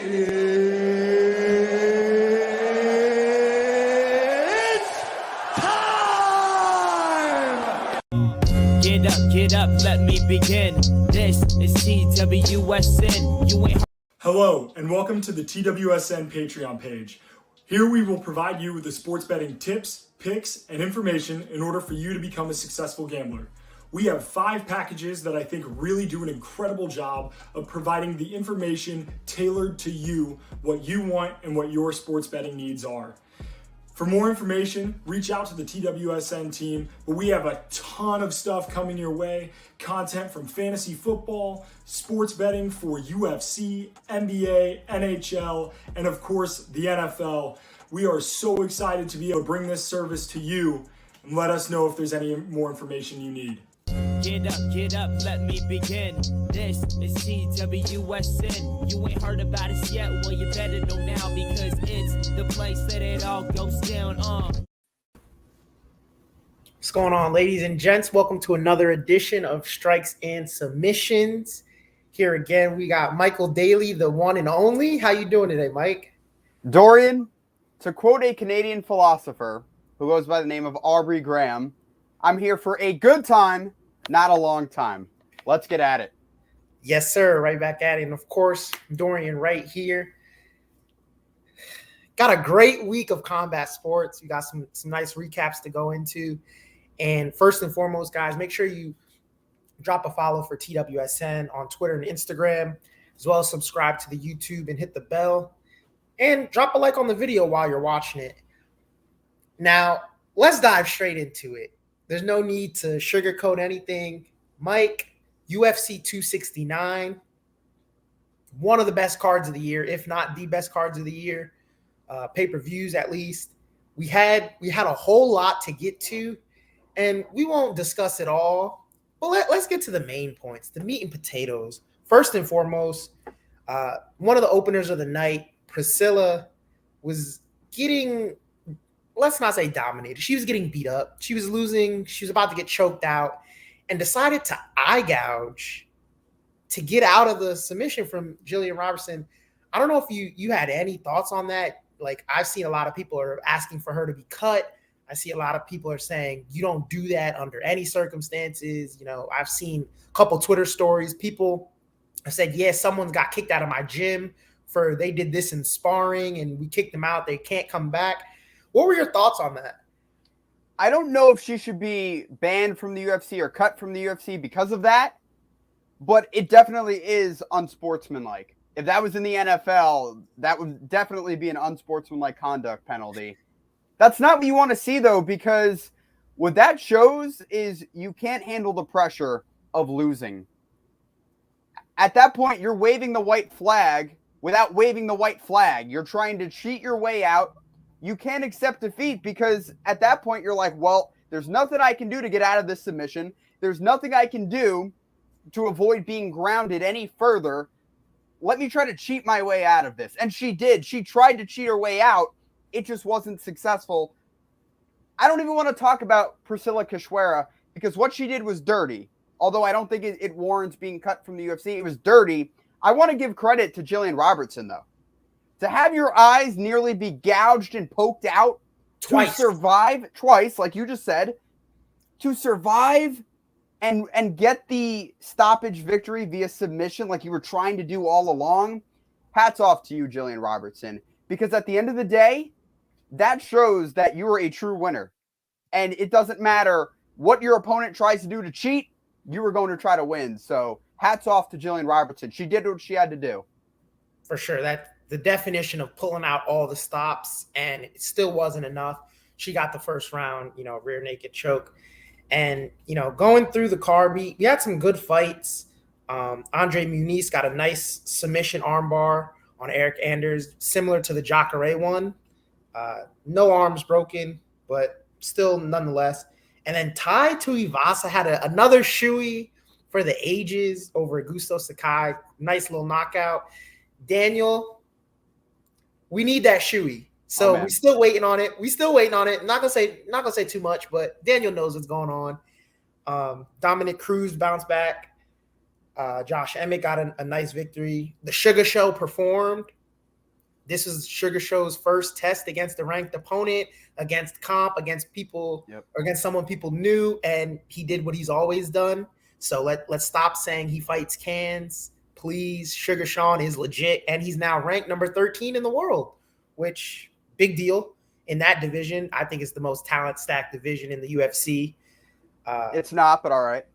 Get up, let me begin. This is TWSN. You ain't. Hello, and welcome to the TWSN Patreon page. Here we will provide you with the sports betting tips, picks, and information in order for you to become a successful gambler. We have 5 packages that I think really do an incredible job of providing the information tailored to you, what you want, and what your sports betting needs are. For more information, reach out to the TWSN team, but we have a ton of stuff coming your way. Content from fantasy football, sports betting for UFC, NBA, NHL, and of course the NFL. We are so excited to be able to bring this service to you, and let us know if there's any more information you need. Get up, let me begin. This is TWSN. You ain't heard about us yet, well you better know now, because it's the place that it all goes down on. What's going on, ladies and gents? Welcome to another edition of Strikes and Submissions. Here again, we got Michael Daly, the one and only. How you doing today, Mike? Dorian, to quote a Canadian philosopher who goes by the name of Aubrey Graham, I'm here for a good time, not a long time. Let's get at it. Yes, sir. Right back at it. And of course, Dorian right here. Got a great week of combat sports. We got some nice recaps to go into. And first and foremost, guys, make sure you drop a follow for TWSN on Twitter and Instagram, as well as subscribe to the YouTube and hit the bell. And drop a like on the video while you're watching it. Now, let's dive straight into it. There's no need to sugarcoat anything. Mike, UFC 269, one of the best cards of the year, if not the best cards of the year, pay-per-views at least. We had a whole lot to get to, and we won't discuss it all. But let's get to the main points, the meat and potatoes. First and foremost, one of the openers of the night, Priscilla, was getting, let's not say dominated. She was getting beat up. She was losing. She was about to get choked out and decided to eye gouge to get out of the submission from Jillian Robertson. I don't know if you had any thoughts on that. Like, I've seen a lot of people are asking for her to be cut. I see a lot of people are saying you don't do that under any circumstances. You know, I've seen a couple Twitter stories. People have said, yeah, someone's got kicked out of my gym for they did this in sparring and we kicked them out. They can't come back. What were your thoughts on that? I don't know if she should be banned from the UFC or cut from the UFC because of that, but it definitely is unsportsmanlike. If that was in the NFL, that would definitely be an unsportsmanlike conduct penalty. That's not what you want to see, though, because what that shows is you can't handle the pressure of losing. At that point, you're waving the white flag without waving the white flag. You're trying to cheat your way out. You can't accept defeat because at that point you're like, well, there's nothing I can do to get out of this submission. There's nothing I can do to avoid being grounded any further. Let me try to cheat my way out of this. And she did. She tried to cheat her way out. It just wasn't successful. I don't even want to talk about Priscilla Cachoeira because what she did was dirty. Although I don't think it warrants being cut from the UFC. It was dirty. I want to give credit to Jillian Robertson, though. To have your eyes nearly be gouged and poked out Twice. to survive twice, like you just said, to survive and get the stoppage victory via submission like you were trying to do all along, hats off to you, Jillian Robertson. Because at the end of the day, that shows that you are a true winner. And it doesn't matter what your opponent tries to do to cheat, you were going to try to win. So hats off to Jillian Robertson. She did what she had to do. For sure. That the definition of pulling out all the stops, and it still wasn't enough. She got the first round, rear naked choke. And, going through the card, we had some good fights. Andre Muniz got a nice submission armbar on Eric Anders, similar to the Jacare one. No arms broken, but still nonetheless. And then Tai Tuivasa had another shoey for the ages over Augusto Sakai. Nice little knockout. Daniel, we need that shoey. So we're still waiting on it. Not gonna say too much, but Daniel knows what's going on. Dominic Cruz bounced back. Josh Emmett got a nice victory. The Sugar Show performed. This was Sugar Show's first test against a ranked opponent, against comp, against people, or against someone people knew, and he did what he's always done. So let's stop saying he fights cans. Please, Sugar Sean is legit, and he's now ranked number 13 in the world, which big deal in that division. I think it's the most talent-stacked division in the UFC. It's not, but all right.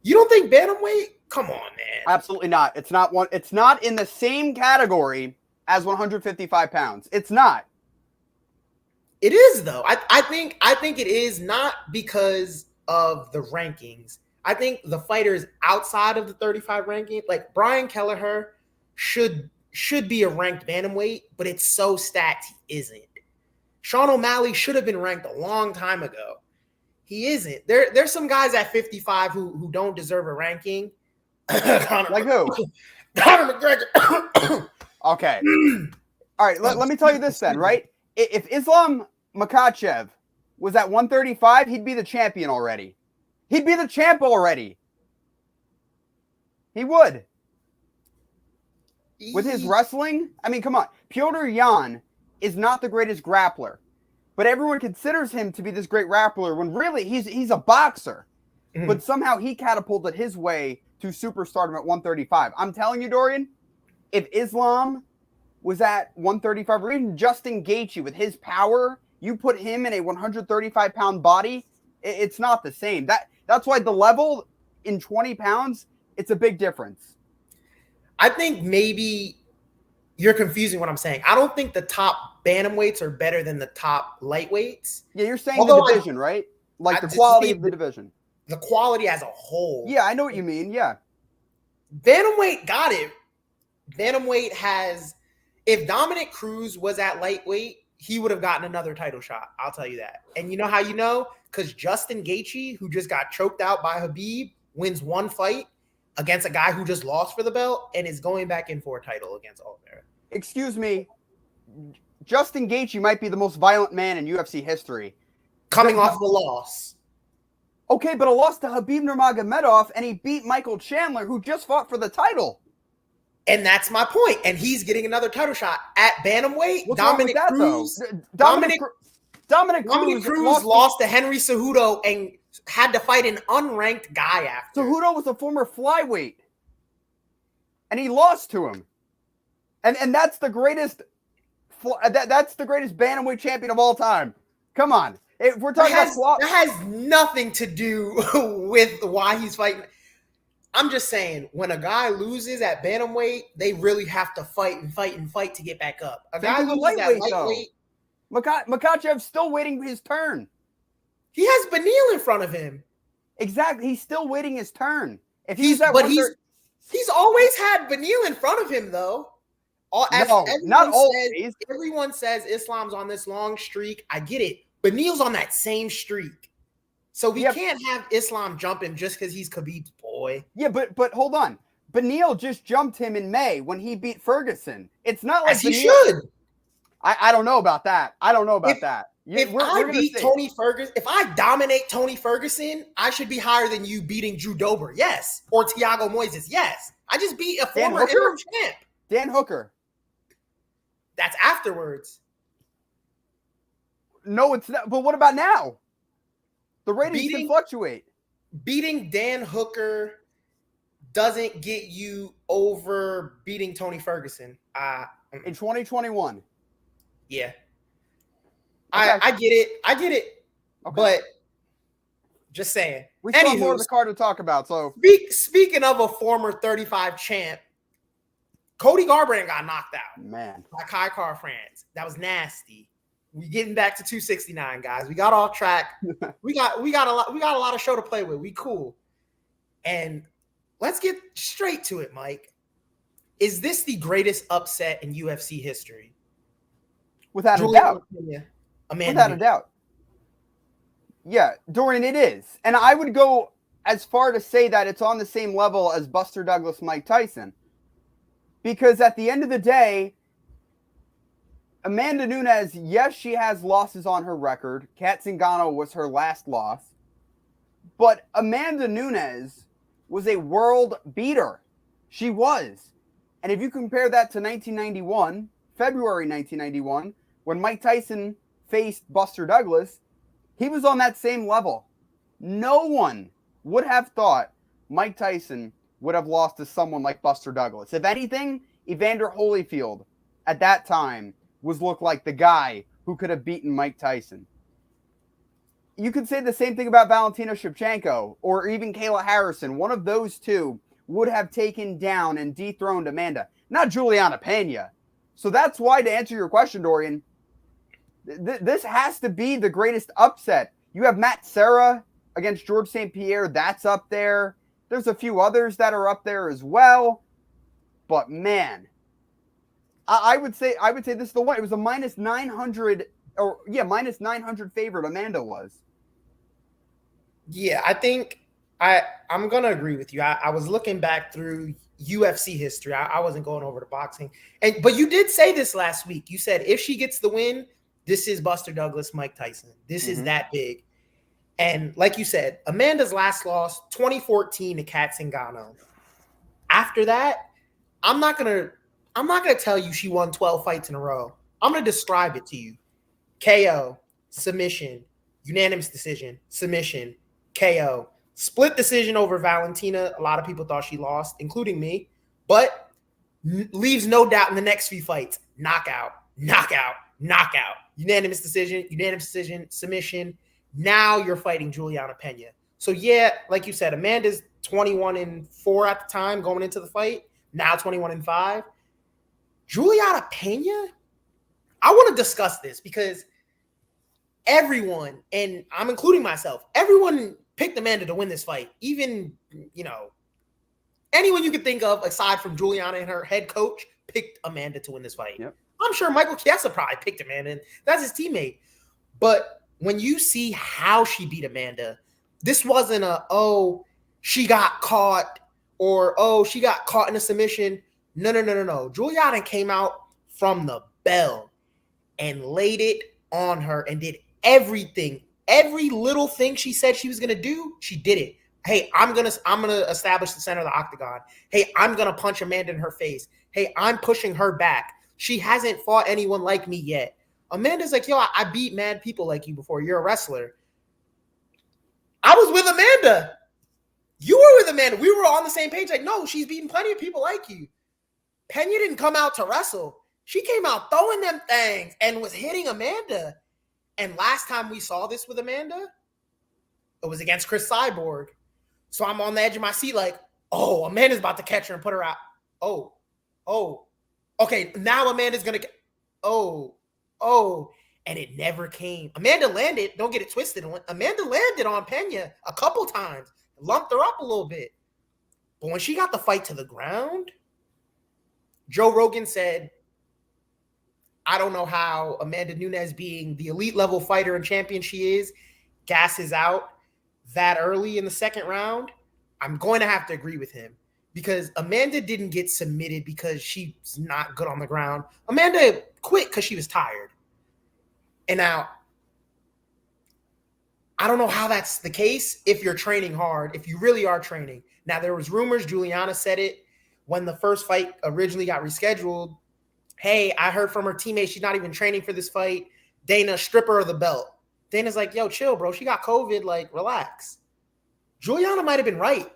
You don't think bantamweight? Come on, man. Absolutely not. It's not one. It's not in the same category as 155 pounds. It's not. It is though. I think it is not because of the rankings. I think the fighters outside of the 35 ranking, like Brian Kelleher, should be a ranked bantamweight, but it's so stacked he isn't. Sean O'Malley should have been ranked a long time ago. He isn't. There's some guys at 55 who don't deserve a ranking. Like who? Conor McGregor. Okay. All right. Let me tell you this then, right? If Islam Makhachev was at 135, he'd be the champion already. He'd be the champ already. He would. With his wrestling, I mean, come on. Petr Yan is not the greatest grappler, but everyone considers him to be this great grappler when really he's a boxer. Mm-hmm. But somehow he catapulted his way to superstardom at 135. I'm telling you, Dorian, if Islam was at 135, or even Justin Gaethje with his power, you put him in a 135-pound body, it's not the same. That's why the level in 20 pounds, it's a big difference. I think maybe you're confusing what I'm saying. I don't think the top bantamweights are better than the top lightweights. Yeah, you're saying the division, right? Like the quality of the division. The quality as a whole. Yeah, I know what you mean. Yeah. Bantamweight got it. Bantamweight has, if Dominic Cruz was at lightweight, he would have gotten another title shot. I'll tell you that. And you know how you know? Because Justin Gaethje, who just got choked out by Khabib, wins one fight against a guy who just lost for the belt and is going back in for a title against Oliveira. Excuse me. Justin Gaethje might be the most violent man in UFC history. Coming off of a loss. Okay, but a loss to Khabib Nurmagomedov, and he beat Michael Chandler, who just fought for the title. And that's my point. And he's getting another title shot at bantamweight. What's Dominic Cruz. Dominic Cruz lost to Henry Cejudo and had to fight an unranked guy after. Cejudo was a former flyweight, and he lost to him. And that's the greatest. That's the greatest bantamweight champion of all time. Come on. If we're talking about that has nothing to do with why he's fighting. I'm just saying, when a guy loses at bantamweight, they really have to fight to get back up. A guy loses at lightweight. Makhachev's still waiting his turn. He has Beneil in front of him. Exactly. He's still waiting his turn. If he's always had Beneil in front of him, though. Everyone says Islam's on this long streak. I get it. Beneil's on that same streak. So we can't have Islam jump him just because he's Khabib's boy. Yeah, but hold on. Beneil just jumped him in May when he beat Ferguson. It's not like he should. I don't know about that. If I dominate Tony Ferguson, I should be higher than you beating Drew Dober. Yes. Or Thiago Moises. Yes. I just beat a former interim champ. Dan Hooker. That's afterwards. No, it's not. But what about now? The ratings can fluctuate. Beating Dan Hooker doesn't get you over beating Tony Ferguson. In 2021. Yeah. Okay. I get it. Okay. But just saying. We still have more of the card to talk about. So speaking of a former 35 champ, Cody Garbrandt got knocked out. Man. By Kai Car-France. That was nasty. We getting back to 269, guys. We got off track. We got a lot of show to play with. We cool. And let's get straight to it, Mike. Is this the greatest upset in UFC history? Without a doubt. Without a doubt. Yeah, Dorian, it is. And I would go as far to say that it's on the same level as Buster Douglas, Mike Tyson. Because at the end of the day, Amanda Nunes, yes, she has losses on her record. Kat Zingano was her last loss. But Amanda Nunes was a world beater. She was. And if you compare that to 1991, February 1991, when Mike Tyson faced Buster Douglas, he was on that same level. No one would have thought Mike Tyson would have lost to someone like Buster Douglas. If anything, Evander Holyfield at that time looked like the guy who could have beaten Mike Tyson. You could say the same thing about Valentina Shevchenko or even Kayla Harrison. One of those two would have taken down and dethroned Amanda, not Juliana Peña. So that's why, to answer your question, Dorian, this has to be the greatest upset. You have Matt Serra against George St. Pierre. That's up there. There's a few others that are up there as well. But man, I would say this is the one. It was a minus 900 favorite Amanda was. Yeah, I think I'm going to agree with you. I was looking back through UFC history. I wasn't going over to boxing. But you did say this last week. You said if she gets the win, this is Buster Douglas, Mike Tyson. This is that big. And like you said, Amanda's last loss, 2014 to Kat Zingano. After that, I'm not gonna tell you she won 12 fights in a row. I'm gonna describe it to you. KO, submission, unanimous decision, submission, KO, split decision over Valentina. A lot of people thought she lost, including me, but leaves no doubt in the next few fights. Knockout, knockout, knockout. Unanimous decision, submission. Now you're fighting Juliana Peña. So yeah, like you said, Amanda's 21-4 at the time going into the fight. Now 21-5. Juliana Peña, I want to discuss this because everyone, and I'm including myself, everyone picked Amanda to win this fight. Even, anyone you could think of aside from Juliana and her head coach picked Amanda to win this fight. Yep. I'm sure Michael Chiesa probably picked Amanda, and that's his teammate. But when you see how she beat Amanda, this wasn't she got caught or, she got caught in a submission. No. Juliana came out from the bell and laid it on her and did everything. Every little thing she said she was going to do, she did it. Hey, I'm going to establish the center of the octagon. Hey, I'm going to punch Amanda in her face. Hey, I'm pushing her back. She hasn't fought anyone like me yet. Amanda's like, yo, I beat mad people like you before. You're a wrestler. I was with Amanda. You were with Amanda. We were on the same page. Like, no, she's beaten plenty of people like you. Peña didn't come out to wrestle. She came out throwing them things and was hitting Amanda. And last time we saw this with Amanda, it was against Chris Cyborg. So I'm on the edge of my seat like, oh, Amanda's about to catch her and put her out. Oh. Okay, now Amanda's going to get, oh. And it never came. Amanda landed, don't get it twisted. Amanda landed on Peña a couple times, lumped her up a little bit. But when she got the fight to the ground, Joe Rogan said, I don't know how Amanda Nunes, being the elite level fighter and champion she is, gasses out that early in the second round. I'm going to have to agree with him because Amanda didn't get submitted because she's not good on the ground. Amanda quit because she was tired. And now, I don't know how that's the case if you're training hard, if you really are training. Now, there was rumors, Juliana said it, when the first fight originally got rescheduled. Hey, I heard from her teammate she's not even training for this fight. Dana, strip her of the belt. Dana's like, yo, chill, bro. She got COVID. Like, relax. Juliana might have been right.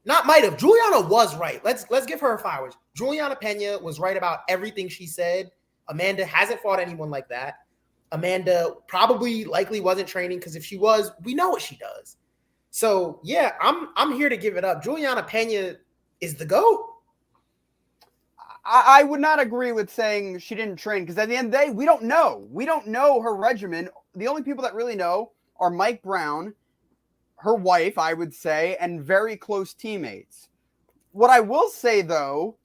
Not might have. Juliana was right. Let's give her flowers. Juliana Peña was right about everything she said. Amanda hasn't fought anyone like that. Amanda probably likely wasn't training because if she was, we know what she does. So, yeah, I'm here to give it up. Juliana Peña is the GOAT. I would not agree with saying she didn't train because at the end of the day, we don't know. We don't know her regimen. The only people that really know are Mike Brown, her wife, I would say, and very close teammates. What I will say, though,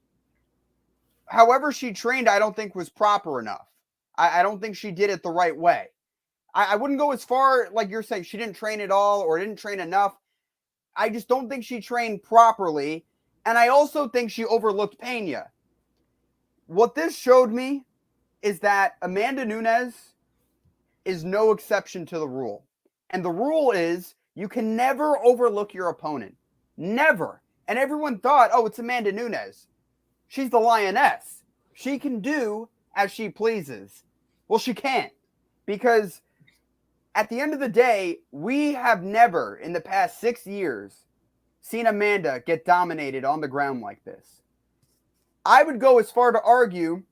however she trained, I don't think was proper enough. I don't think she did it the right way. I wouldn't go as far, like you're saying, she didn't train at all or didn't train enough. I just don't think she trained properly. And I also think she overlooked Peña. What this showed me is that Amanda Nunes is no exception to the rule. And the rule is you can never overlook your opponent. Never. And everyone thought, oh, it's Amanda Nunes. She's the lioness. She can do as she pleases. Well, she can't, because at the end of the day, we have never in the past 6 years seen Amanda get dominated on the ground like this. I would go as far to argue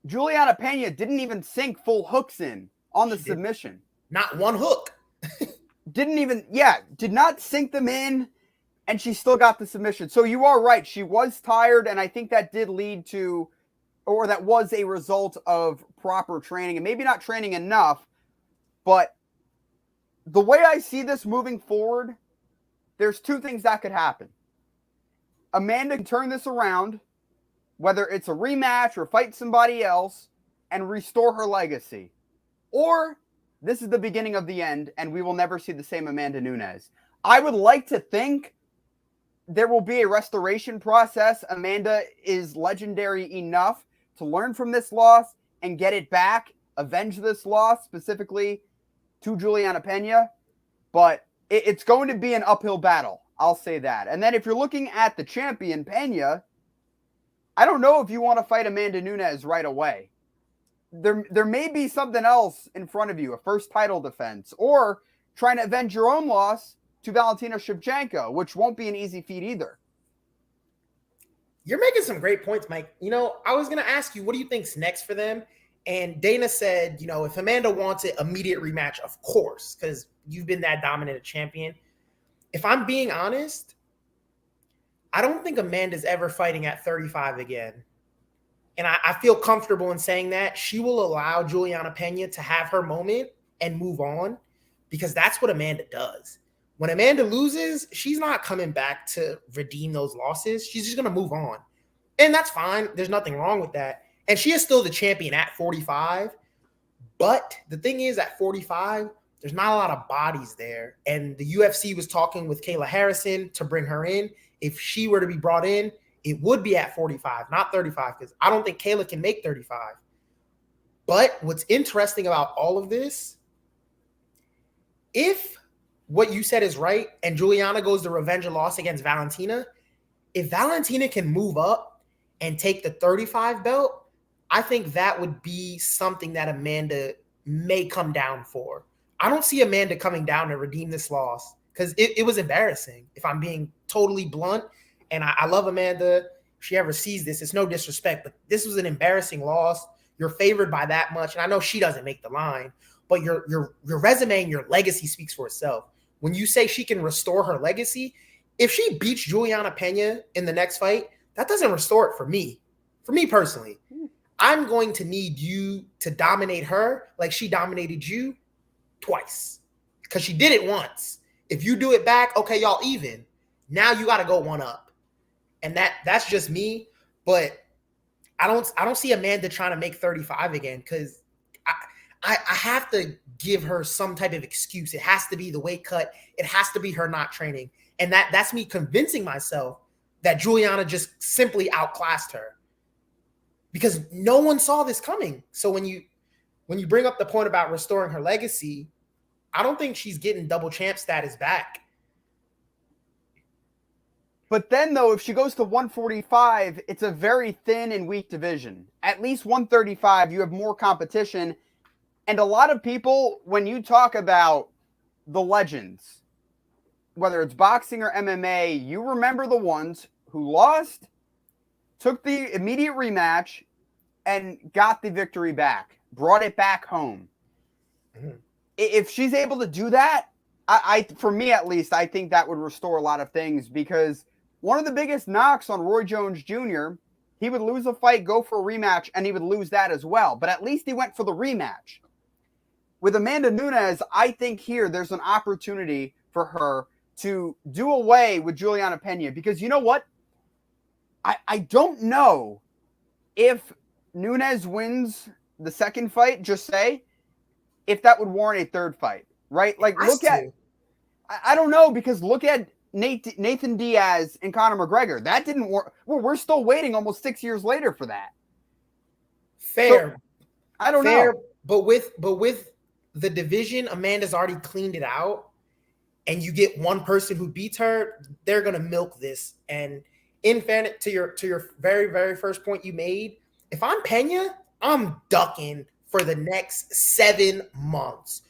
Juliana Peña didn't even sink full hooks in on the submission. Not one hook. Did not sink them in, and she still got the submission. So you are right. She was tired, and I think that did lead to, or that was a result of proper training, and maybe not training enough. But the way I see this moving forward, there's two things that could happen. Amanda can turn this around, whether it's a rematch or fight somebody else, and restore her legacy. Or this is the beginning of the end, and we will never see the same Amanda Nunes. I would like to think there will be a restoration process. Amanda is legendary enough to learn from this loss and get it back, avenge this loss, specifically to Juliana Peña. But it's going to be an uphill battle. I'll say that. And then if you're looking at the champion, Peña, I don't know if you want to fight Amanda Nunes right away. There may be something else in front of you, a first title defense, or trying to avenge your own loss to Valentina Shevchenko, which won't be an easy feat either. You're making some great points, Mike. I was going to ask you, what do you think's next for them? And Dana said, if Amanda wants it, immediate rematch, of course, because you've been that dominant champion. If I'm being honest, I don't think Amanda's ever fighting at 35 again. And I feel comfortable in saying that. She will allow Juliana Peña to have her moment and move on, because that's what Amanda does. When Amanda loses, she's not coming back to redeem those losses. She's just going to move on. And that's fine. There's nothing wrong with that. And she is still the champion at 45. But the thing is, at 45, there's not a lot of bodies there. And the UFC was talking with Kayla Harrison to bring her in. If she were to be brought in, it would be at 45, not 35, because I don't think Kayla can make 35. But what's interesting about all of this, if what you said is right and Juliana goes to revenge a loss against Valentina, if Valentina can move up and take the 35 belt, I think that would be something that Amanda may come down for. I don't see Amanda coming down to redeem this loss, because it was embarrassing, if I'm being totally blunt. And I love Amanda. If she ever sees this, it's no disrespect, but this was an embarrassing loss. You're favored by that much. And I know she doesn't make the line, but your resume and your legacy speaks for itself. When you say she can restore her legacy, if she beats Juliana Peña in the next fight, that doesn't restore it for me. For me personally, I'm going to need you to dominate her like she dominated you twice, because she did it once. If you do it back, okay, y'all even. Now you got to go one up. And that's just me, but I don't see Amanda trying to make 35 again, because I have to give her some type of excuse. It has to be the weight cut. It has to be her not training. And that's me convincing myself that Juliana just simply outclassed her, because no one saw this coming. So when you bring up the point about restoring her legacy, I don't think she's getting double champ status back. But then, though, if she goes to 145, it's a very thin and weak division. At least 135, you have more competition. And a lot of people, when you talk about the legends, whether it's boxing or MMA, you remember the ones who lost, took the immediate rematch, and got the victory back, brought it back home. Mm-hmm. If she's able to do that, for me at least, I think that would restore a lot of things, because one of the biggest knocks on Roy Jones Jr., he would lose a fight, go for a rematch, and he would lose that as well. But at least he went for the rematch. With Amanda Nunes, I think here there's an opportunity for her to do away with Juliana Peña, because you know what? I don't know if Nunes wins the second fight, just say, if that would warrant a third fight, right? Like, look at, I don't know, because look at Nathan Diaz and Conor McGregor. That didn't work. Well, we're still waiting almost 6 years later for that. Fair. So, I don't know. But with the division, Amanda's already cleaned it out, and you get one person who beats her, they're gonna milk this. And in fairness to your very, very first point you made, if I'm Peña I'm ducking for the next 7 months.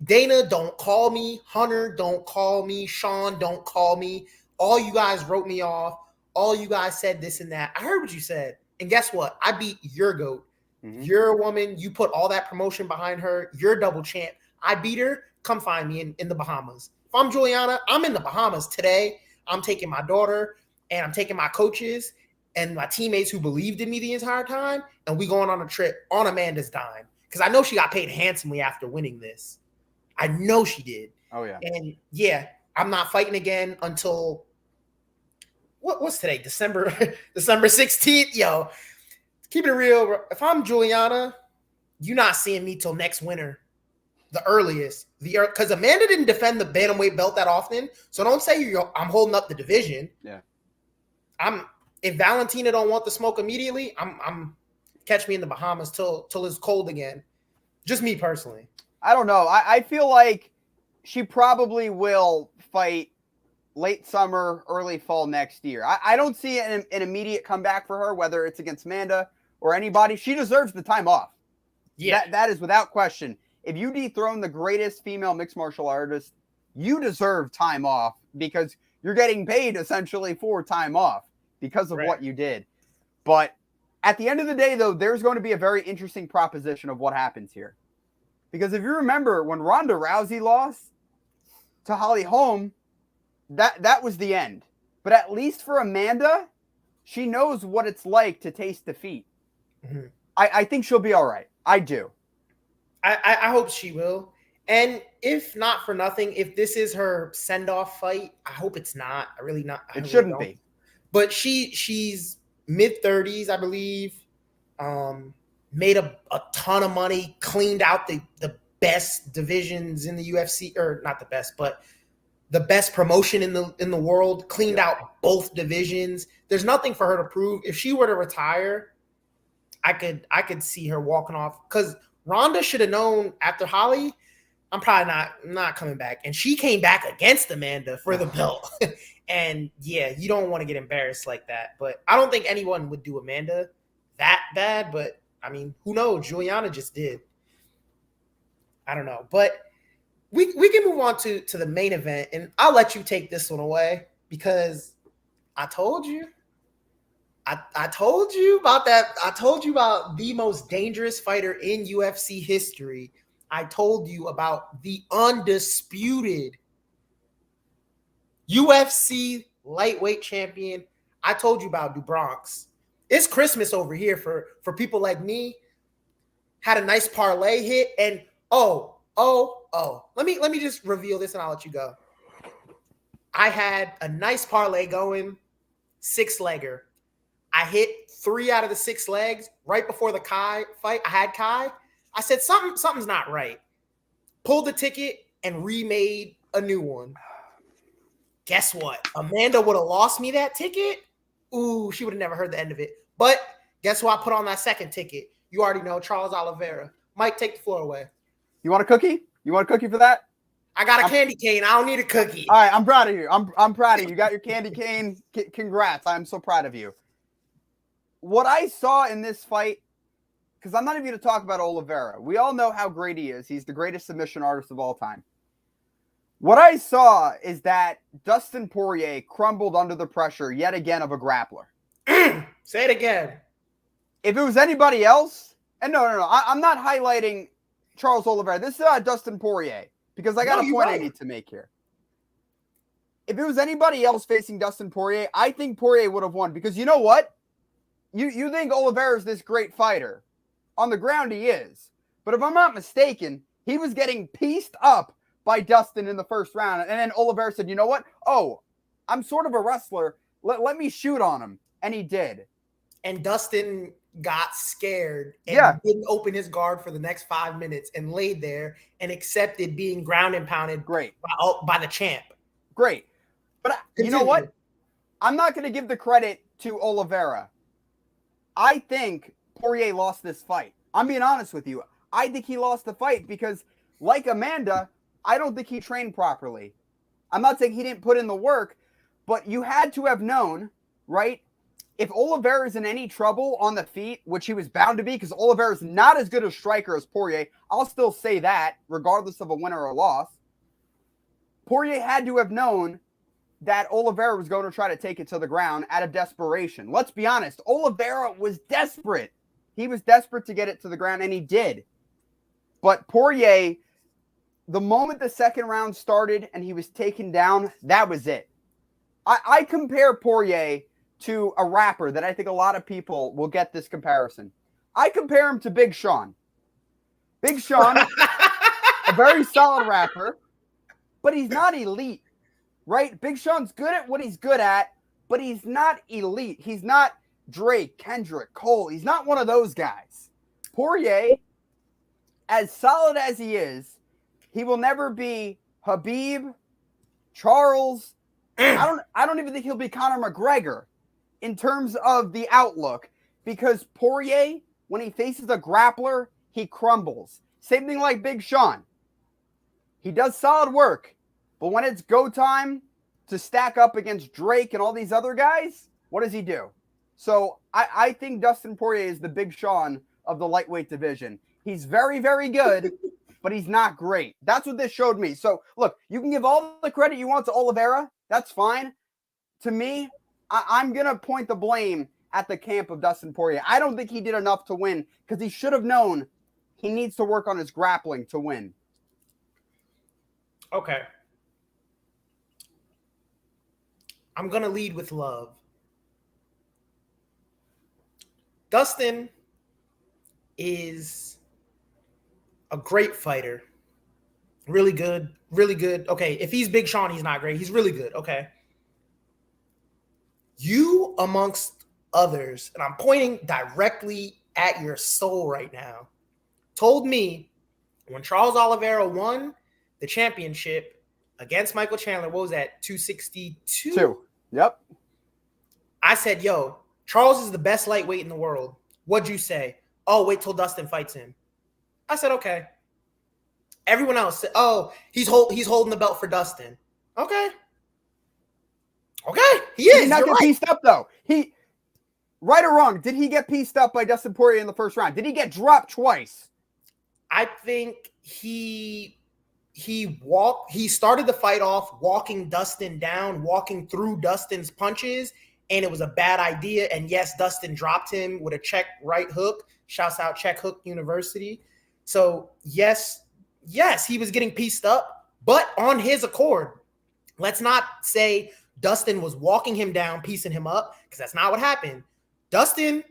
Dana, don't call me. Hunter, don't call me. Sean, don't call me. All you guys wrote me off. All you guys said this and that. I heard what you said. And guess what? I beat your GOAT. Mm-hmm. You're a woman. You put all that promotion behind her. You're double champ. I beat her. Come find me in the Bahamas. If I'm Juliana, I'm in the Bahamas today. I'm taking my daughter and I'm taking my coaches and my teammates who believed in me the entire time. And we going on a trip on Amanda's dime. Because I know she got paid handsomely after winning this. I know she did. Oh, yeah. And, yeah, I'm not fighting again until what's today? December 16th? Yo, keep it real. If I'm Juliana, you're not seeing me till next winter, the earliest. Because Amanda didn't defend the bantamweight belt that often, so don't say I'm holding up the division. Yeah. If Valentina don't want the smoke immediately, I'm catch me in the Bahamas till it's cold again. Just me personally. I don't know. I feel like she probably will fight late summer, early fall next year. I don't see an immediate comeback for her, whether it's against Amanda or anybody. She deserves the time off. Yeah. That is without question. If you dethrone the greatest female mixed martial artist, you deserve time off because you're getting paid essentially for time off because of what you did. But at the end of the day, though, there's going to be a very interesting proposition of what happens here. Because if you remember when Ronda Rousey lost to Holly Holm, that was the end. But at least for Amanda, she knows what it's like to taste defeat. Mm-hmm. I think she'll be all right. I do. I hope she will. And if not for nothing, if this is her send-off fight, I hope it's not. It shouldn't be. But she's mid-30s, I believe. Made a ton of money, cleaned out the best divisions in the UFC, or not the best, but the best promotion in the world, cleaned out both divisions. There's nothing for her to prove. If she were to retire, I could see her walking off, because Ronda should have known after Holly, I'm probably not coming back. And she came back against Amanda for the belt. And yeah, you don't want to get embarrassed like that. But I don't think anyone would do Amanda that bad. But I mean, who knows? Juliana just did. I don't know. But we can move on to the main event. And I'll let you take this one away, because I told you. I told you about that. I told you about the most dangerous fighter in UFC history. I told you about the undisputed UFC lightweight champion. I told you about DuBronx. It's Christmas over here for people like me. Had a nice parlay hit, and let me just reveal this and I'll let you go. I had a nice parlay going, 6-legger. I hit 3 out of the 6 legs right before the Kai fight. I had Kai. I said something's not right. Pulled the ticket and remade a new one. Guess what? Amanda would have lost me that ticket. Ooh, she would have never heard the end of it. But guess who I put on that second ticket? You already know, Charles Oliveira. Mike, take the floor away. You want a cookie? You want a cookie for that? I got a candy cane. I don't need a cookie. All right, I'm proud of you. I'm proud of you. You got your candy cane. Congrats. I'm so proud of you. What I saw in this fight, because I'm not even going to talk about Oliveira. We all know how great he is. He's the greatest submission artist of all time. What I saw is that Dustin Poirier crumbled under the pressure yet again of a grappler. Say it again. If it was anybody else, and no, I'm not highlighting Charles Oliveira. This is Dustin Poirier, because I got a point I need to make here. If it was anybody else facing Dustin Poirier, I think Poirier would have won, because you know what? You think Oliveira is this great fighter. On the ground, he is. But if I'm not mistaken, he was getting pieced up by Dustin in the first round. And then Oliveira said, you know what? Oh, I'm sort of a wrestler. Let me shoot on him. And he did. And Dustin got scared and didn't open his guard for the next 5 minutes and laid there and accepted being ground and pounded by the champ. Great. But you know what? I'm not going to give the credit to Oliveira. I think Poirier lost this fight. I'm being honest with you. I think he lost the fight because, like Amanda, I don't think he trained properly. I'm not saying he didn't put in the work, but you had to have known, right? if Oliveira is in any trouble on the feet, which he was bound to be, because Oliveira is not as good a striker as Poirier, I'll still say that, regardless of a win or a loss. Poirier had to have known that Oliveira was going to try to take it to the ground out of desperation. Let's be honest. Oliveira was desperate. He was desperate to get it to the ground, and he did. But Poirier, the moment the second round started and he was taken down, that was it. I compare Poirier to a rapper that I think a lot of people will get this comparison. I compare him to Big Sean. Big Sean, a very solid rapper, but he's not elite, right? Big Sean's good at what he's good at, but he's not elite. He's not Drake, Kendrick, Cole. He's not one of those guys. Poirier, as solid as he is, he will never be Khabib, Charles. I don't even think he'll be Conor McGregor in terms of the outlook, because Poirier, when he faces a grappler, he crumbles. Same thing like Big Sean. He does solid work, but when it's go time to stack up against Drake and all these other guys, what does he do? So I think Dustin Poirier is the Big Sean of the lightweight division. He's very, very good, but he's not great. That's what this showed me. So, look, you can give all the credit you want to Oliveira. That's fine. To me, I'm going to point the blame at the camp of Dustin Poirier. I don't think he did enough to win, because he should have known he needs to work on his grappling to win. Okay. I'm going to lead with love. Dustin is a great fighter. Really good. Really good. Okay, if he's Big Sean, he's not great. He's really good. Okay. You, amongst others, and I'm pointing directly at your soul right now, told me when Charles Oliveira won the championship against Michael Chandler, what was that, 262? Yep. I said, yo, Charles is the best lightweight in the world. What'd you say? Oh, wait till Dustin fights him. I said, okay. Everyone else said, oh, he's holding the belt for Dustin. Okay. Okay, he is. Did he not get pieced up, though? Right or wrong, did he get pieced up by Dustin Poirier in the first round? Did he get dropped twice? I think he started the fight off walking Dustin down, walking through Dustin's punches, and it was a bad idea. And yes, Dustin dropped him with a check right hook. Shouts out Check Hook University. So yes, he was getting pieced up, but on his accord. Let's not say Dustin was walking him down, piecing him up, because that's not what happened. Dustin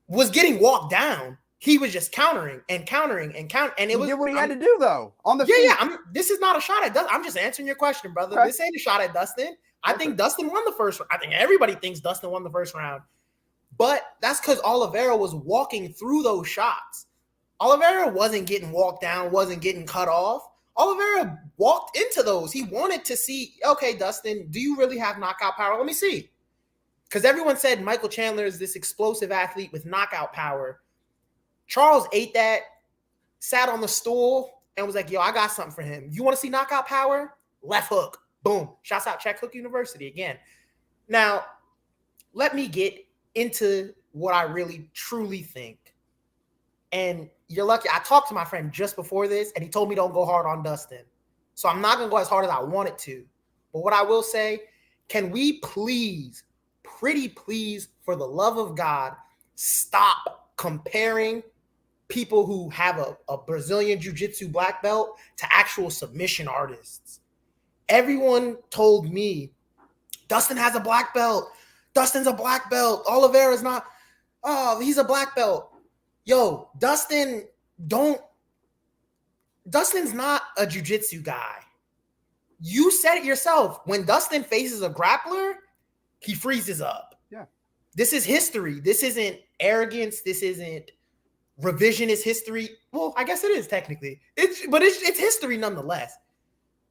was getting walked down. He was just countering. And it was did what he had to do, though. On the feet. Yeah. This is not a shot at Dustin. I'm just answering your question, brother. Okay. This ain't a shot at Dustin. I think Dustin won the first round. I think everybody thinks Dustin won the first round. But that's because Oliveira was walking through those shots. Oliveira wasn't getting walked down, wasn't getting cut off. Oliveira walked into those. He wanted to see, okay, Dustin, do you really have knockout power? Let me see. Because everyone said Michael Chandler is this explosive athlete with knockout power. Charles ate that, sat on the stool, and was like, yo, I got something for him. You want to see knockout power? Left hook. Boom. Shouts out Check Hook University again. Now, let me get into what I really, truly think. And you're lucky. I talked to my friend just before this, and he told me don't go hard on Dustin. So I'm not going to go as hard as I wanted to. But what I will say, can we please, pretty please, for the love of God, stop comparing people who have a Brazilian Jiu-Jitsu black belt to actual submission artists. Everyone told me, Dustin has a black belt. Dustin's a black belt. Oliveira's not. Oh, he's a black belt. Yo, Dustin's not a jiu-jitsu guy. You said it yourself. When Dustin faces a grappler, he freezes up. Yeah. This is history. This isn't arrogance. This isn't revisionist history. Well, I guess it is technically. It's history nonetheless.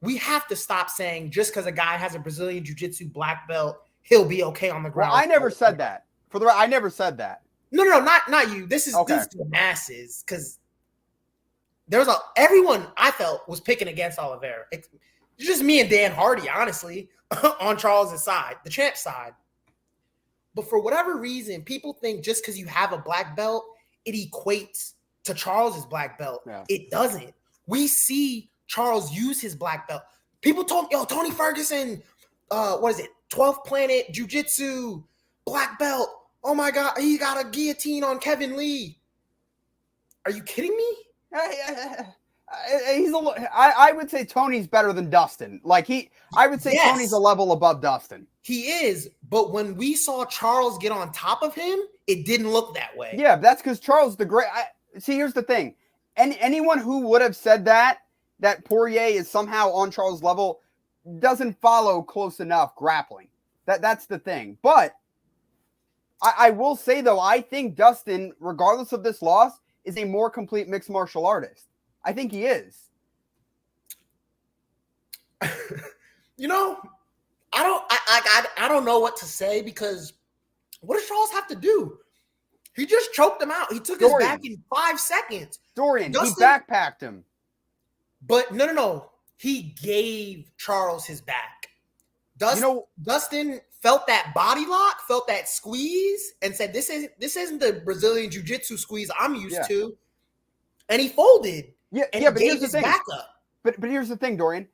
We have to stop saying just because a guy has a Brazilian jiu-jitsu black belt, he'll be okay on the ground. Well, I never said that. I never said that. No, not you. This is the masses, because everyone I felt was picking against Oliveira. It's just me and Dan Hardy, honestly, on Charles's side, the champ side. But for whatever reason, people think just because you have a black belt, it equates to Charles's black belt. Yeah. It doesn't. We see Charles use his black belt. People told me, Tony Ferguson, 12th Planet Jiu-Jitsu, black belt. Oh my God, he got a guillotine on Kevin Lee. Are you kidding me? I would say Tony's better than Dustin. I would say Yes. Tony's a level above Dustin. He is, but when we saw Charles get on top of him, it didn't look that way. Yeah, that's because Charles the Great. See, here's the thing. Anyone who would have said that Poirier is somehow on Charles' level doesn't follow close enough grappling. That's the thing. But I will say, though, I think Dustin, regardless of this loss, is a more complete mixed martial artist. I think he is. I don't know what to say, because what does Charles have to do? He just choked him out. He took his back in 5 seconds. Dorian, Dustin, he backpacked him. But no. He gave Charles his back. Dustin felt that body lock, felt that squeeze, and said, "This isn't the Brazilian Jiu-Jitsu squeeze I'm used to." And he folded. But gave here's the his thing. back up. But here's the thing, Dorian.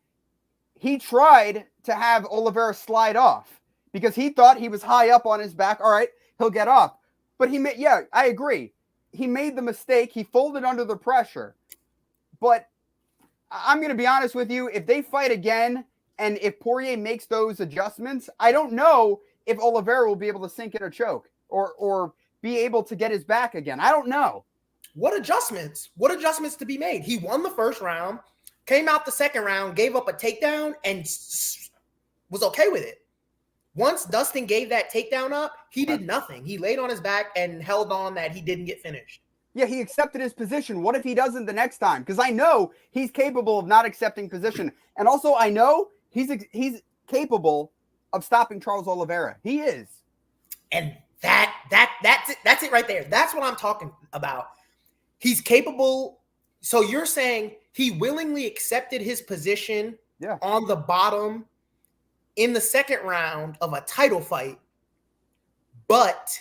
He tried to have Oliveira slide off because he thought he was high up on his back. All right, he'll get off. But I agree. He made the mistake. He folded under the pressure. But I'm going to be honest with you. If they fight again and if Poirier makes those adjustments, I don't know if Oliveira will be able to sink in a choke or be able to get his back again. I don't know. What adjustments? What adjustments to be made? He won the first round, came out the second round, gave up a takedown, and was okay with it. Once Dustin gave that takedown up, he did nothing. He laid on his back and held on that he didn't get finished. Yeah, he accepted his position. What if he doesn't the next time? Because I know he's capable of not accepting position. And also I know he's capable of stopping Charles Oliveira. He is. And that's it right there. That's what I'm talking about. He's capable. So you're saying he willingly accepted his position on the bottom in the second round of a title fight, but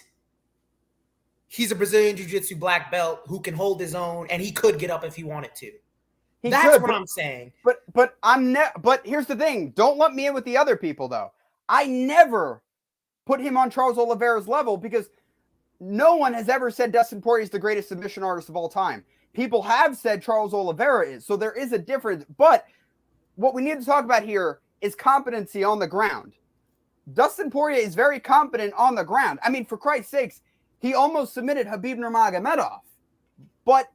he's a Brazilian Jiu-Jitsu black belt who can hold his own, and he could get up if he wanted to. That's what I'm saying. But here's the thing. Don't lump me in with the other people, though. I never put him on Charles Oliveira's level because no one has ever said Dustin Poirier is the greatest submission artist of all time. People have said Charles Oliveira is, so there is a difference. But what we need to talk about here is competency on the ground. Dustin Poirier is very competent on the ground. I mean, for Christ's sakes, he almost submitted Khabib Nurmagomedov. But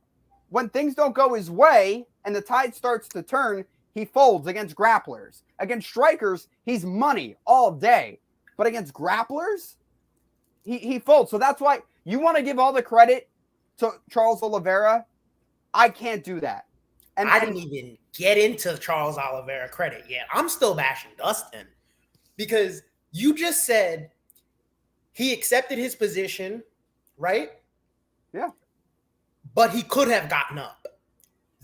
when things don't go his way and the tide starts to turn, he folds against grapplers. Against strikers, he's money all day. But against grapplers, he folds. So that's why you want to give all the credit to Charles Oliveira. I can't do that. And I didn't even get into Charles Oliveira credit yet. I'm still bashing Dustin because you just said he accepted his position, right? Yeah. But he could have gotten up.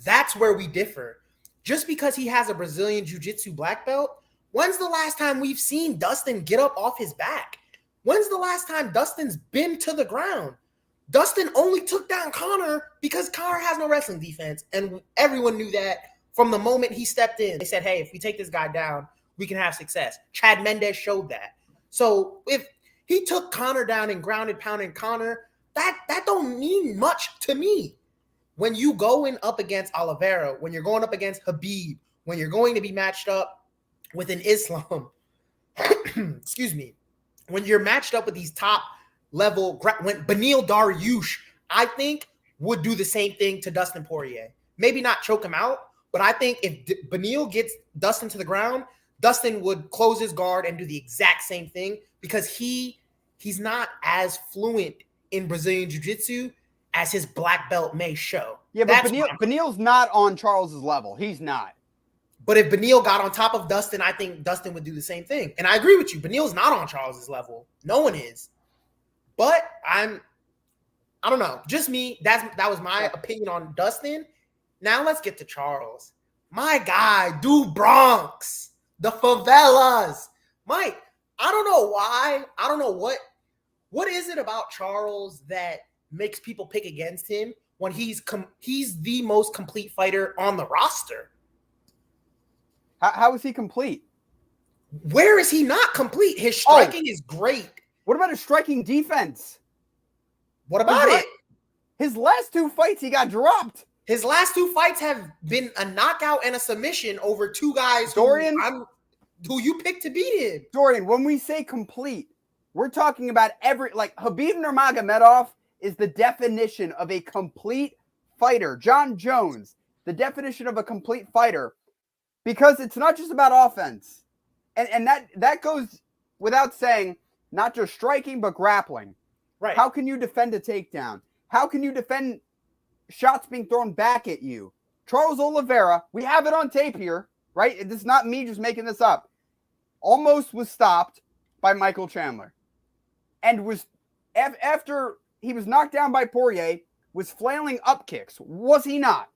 That's where we differ. Just because he has a Brazilian Jiu-Jitsu black belt, when's the last time we've seen Dustin get up off his back? When's the last time Dustin's been to the ground? Dustin only took down Conor because Conor has no wrestling defense. And everyone knew that from the moment he stepped in. They said, hey, if we take this guy down, we can have success. Chad Mendes showed that. So if he took Conor down and grounded, pounded Conor, that don't mean much to me. When you going up against Oliveira, when you're going up against Khabib, when you're going to be matched up with an Islam, excuse me, when you're matched up with these top level, when Beneil Dariush, I think, would do the same thing to Dustin Poirier. Maybe not choke him out, but I think if Beneil gets Dustin to the ground, Dustin would close his guard and do the exact same thing because he's not as fluent in Brazilian Jiu-Jitsu as his black belt may show. Yeah, but Beneil's not on Charles's level. He's not. But if Beneil got on top of Dustin, I think Dustin would do the same thing. And I agree with you. Beneil's not on Charles's level. No one is. But I don't know. Just me. That was my opinion on Dustin. Now let's get to Charles. My guy, dude, Bronx, the favelas. Mike, I don't know why. I don't know what What is it about Charles that makes people pick against him when he's the most complete fighter on the roster? How is he complete? Where is he not complete? His striking is great. What about his striking defense? What about it? His last 2 fights, he got dropped. His last 2 fights have been a knockout and a submission over 2 guys Dorian, who you picked to beat him. Dorian, when we say complete, we're talking about Khabib Nurmagomedov is the definition of a complete fighter. John Jones, the definition of a complete fighter, because it's not just about offense. And that goes without saying, not just striking, but grappling. Right. How can you defend a takedown? How can you defend shots being thrown back at you? Charles Oliveira, we have it on tape here, right? This is not me just making this up. Almost was stopped by Michael Chandler. And was, after he was knocked down by Poirier, was flailing up kicks. Was he not?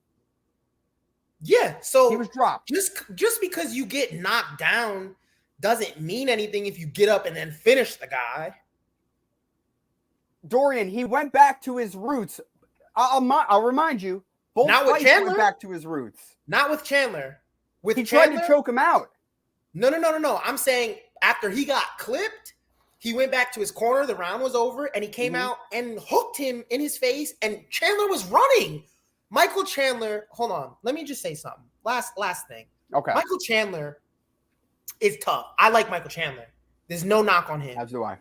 Yeah, so he was dropped. Just because you get knocked down doesn't mean anything if you get up and then finish the guy. Dorian, he went back to his roots. I'll remind you, both Not with fights Chandler? went back to his roots. Not with Chandler. With He Chandler, tried to choke him out. No. I'm saying after he got clipped, he went back to his corner. The round was over, and he came out and hooked him in his face, and Chandler was running. Michael Chandler, hold on. Let me just say something. Last thing. Okay. Michael Chandler is tough. I like Michael Chandler. There's no knock on him. As do I.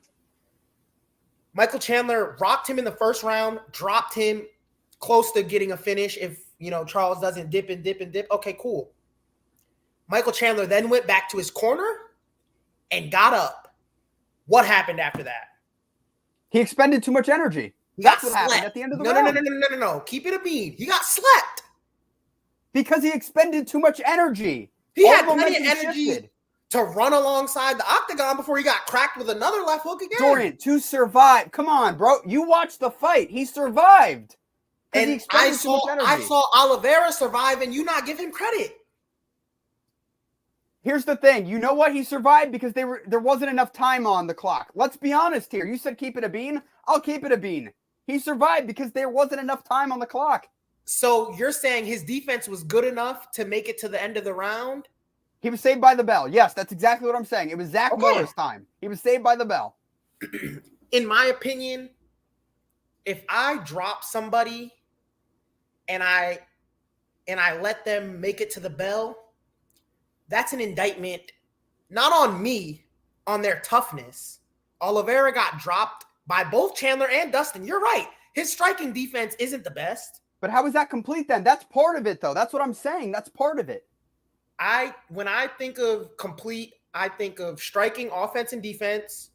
Michael Chandler rocked him in the first round, dropped him close to getting a finish if, Charles doesn't dip. Okay, cool. Michael Chandler then went back to his corner and got up. What happened after that? He expended too much energy. That's what happened at the end of the round. No. Keep it a bean. He got slept. Because he expended too much energy. He had plenty of energy to run alongside the octagon before he got cracked with another left hook again. Dorian, to survive. Come on, bro. You watched the fight. He survived. And I saw Oliveira survive, and you not give him credit. Here's the thing. You know what? He survived because there wasn't enough time on the clock. Let's be honest here. You said keep it a bean. I'll keep it a bean. He survived because there wasn't enough time on the clock. So you're saying his defense was good enough to make it to the end of the round? He was saved by the bell. Yes, that's exactly what I'm saying. It was Zach Miller's time. He was saved by the bell. In my opinion, if I drop somebody and I let them make it to the bell, that's an indictment, not on me, on their toughness. Oliveira got dropped by both Chandler and Dustin. You're right. His striking defense isn't the best. But how is that complete then? That's part of it, though. That's what I'm saying. That's part of it. When I think of complete, I think of striking, offense and defense,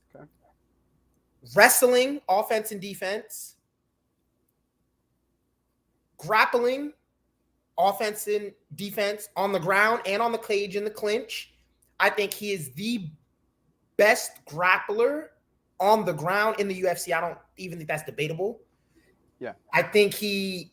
wrestling, offense and defense, grappling, offense and defense on the ground and on the cage in the clinch. I think he is the best grappler on the ground in the UFC. I don't even think that's debatable. Yeah. I think he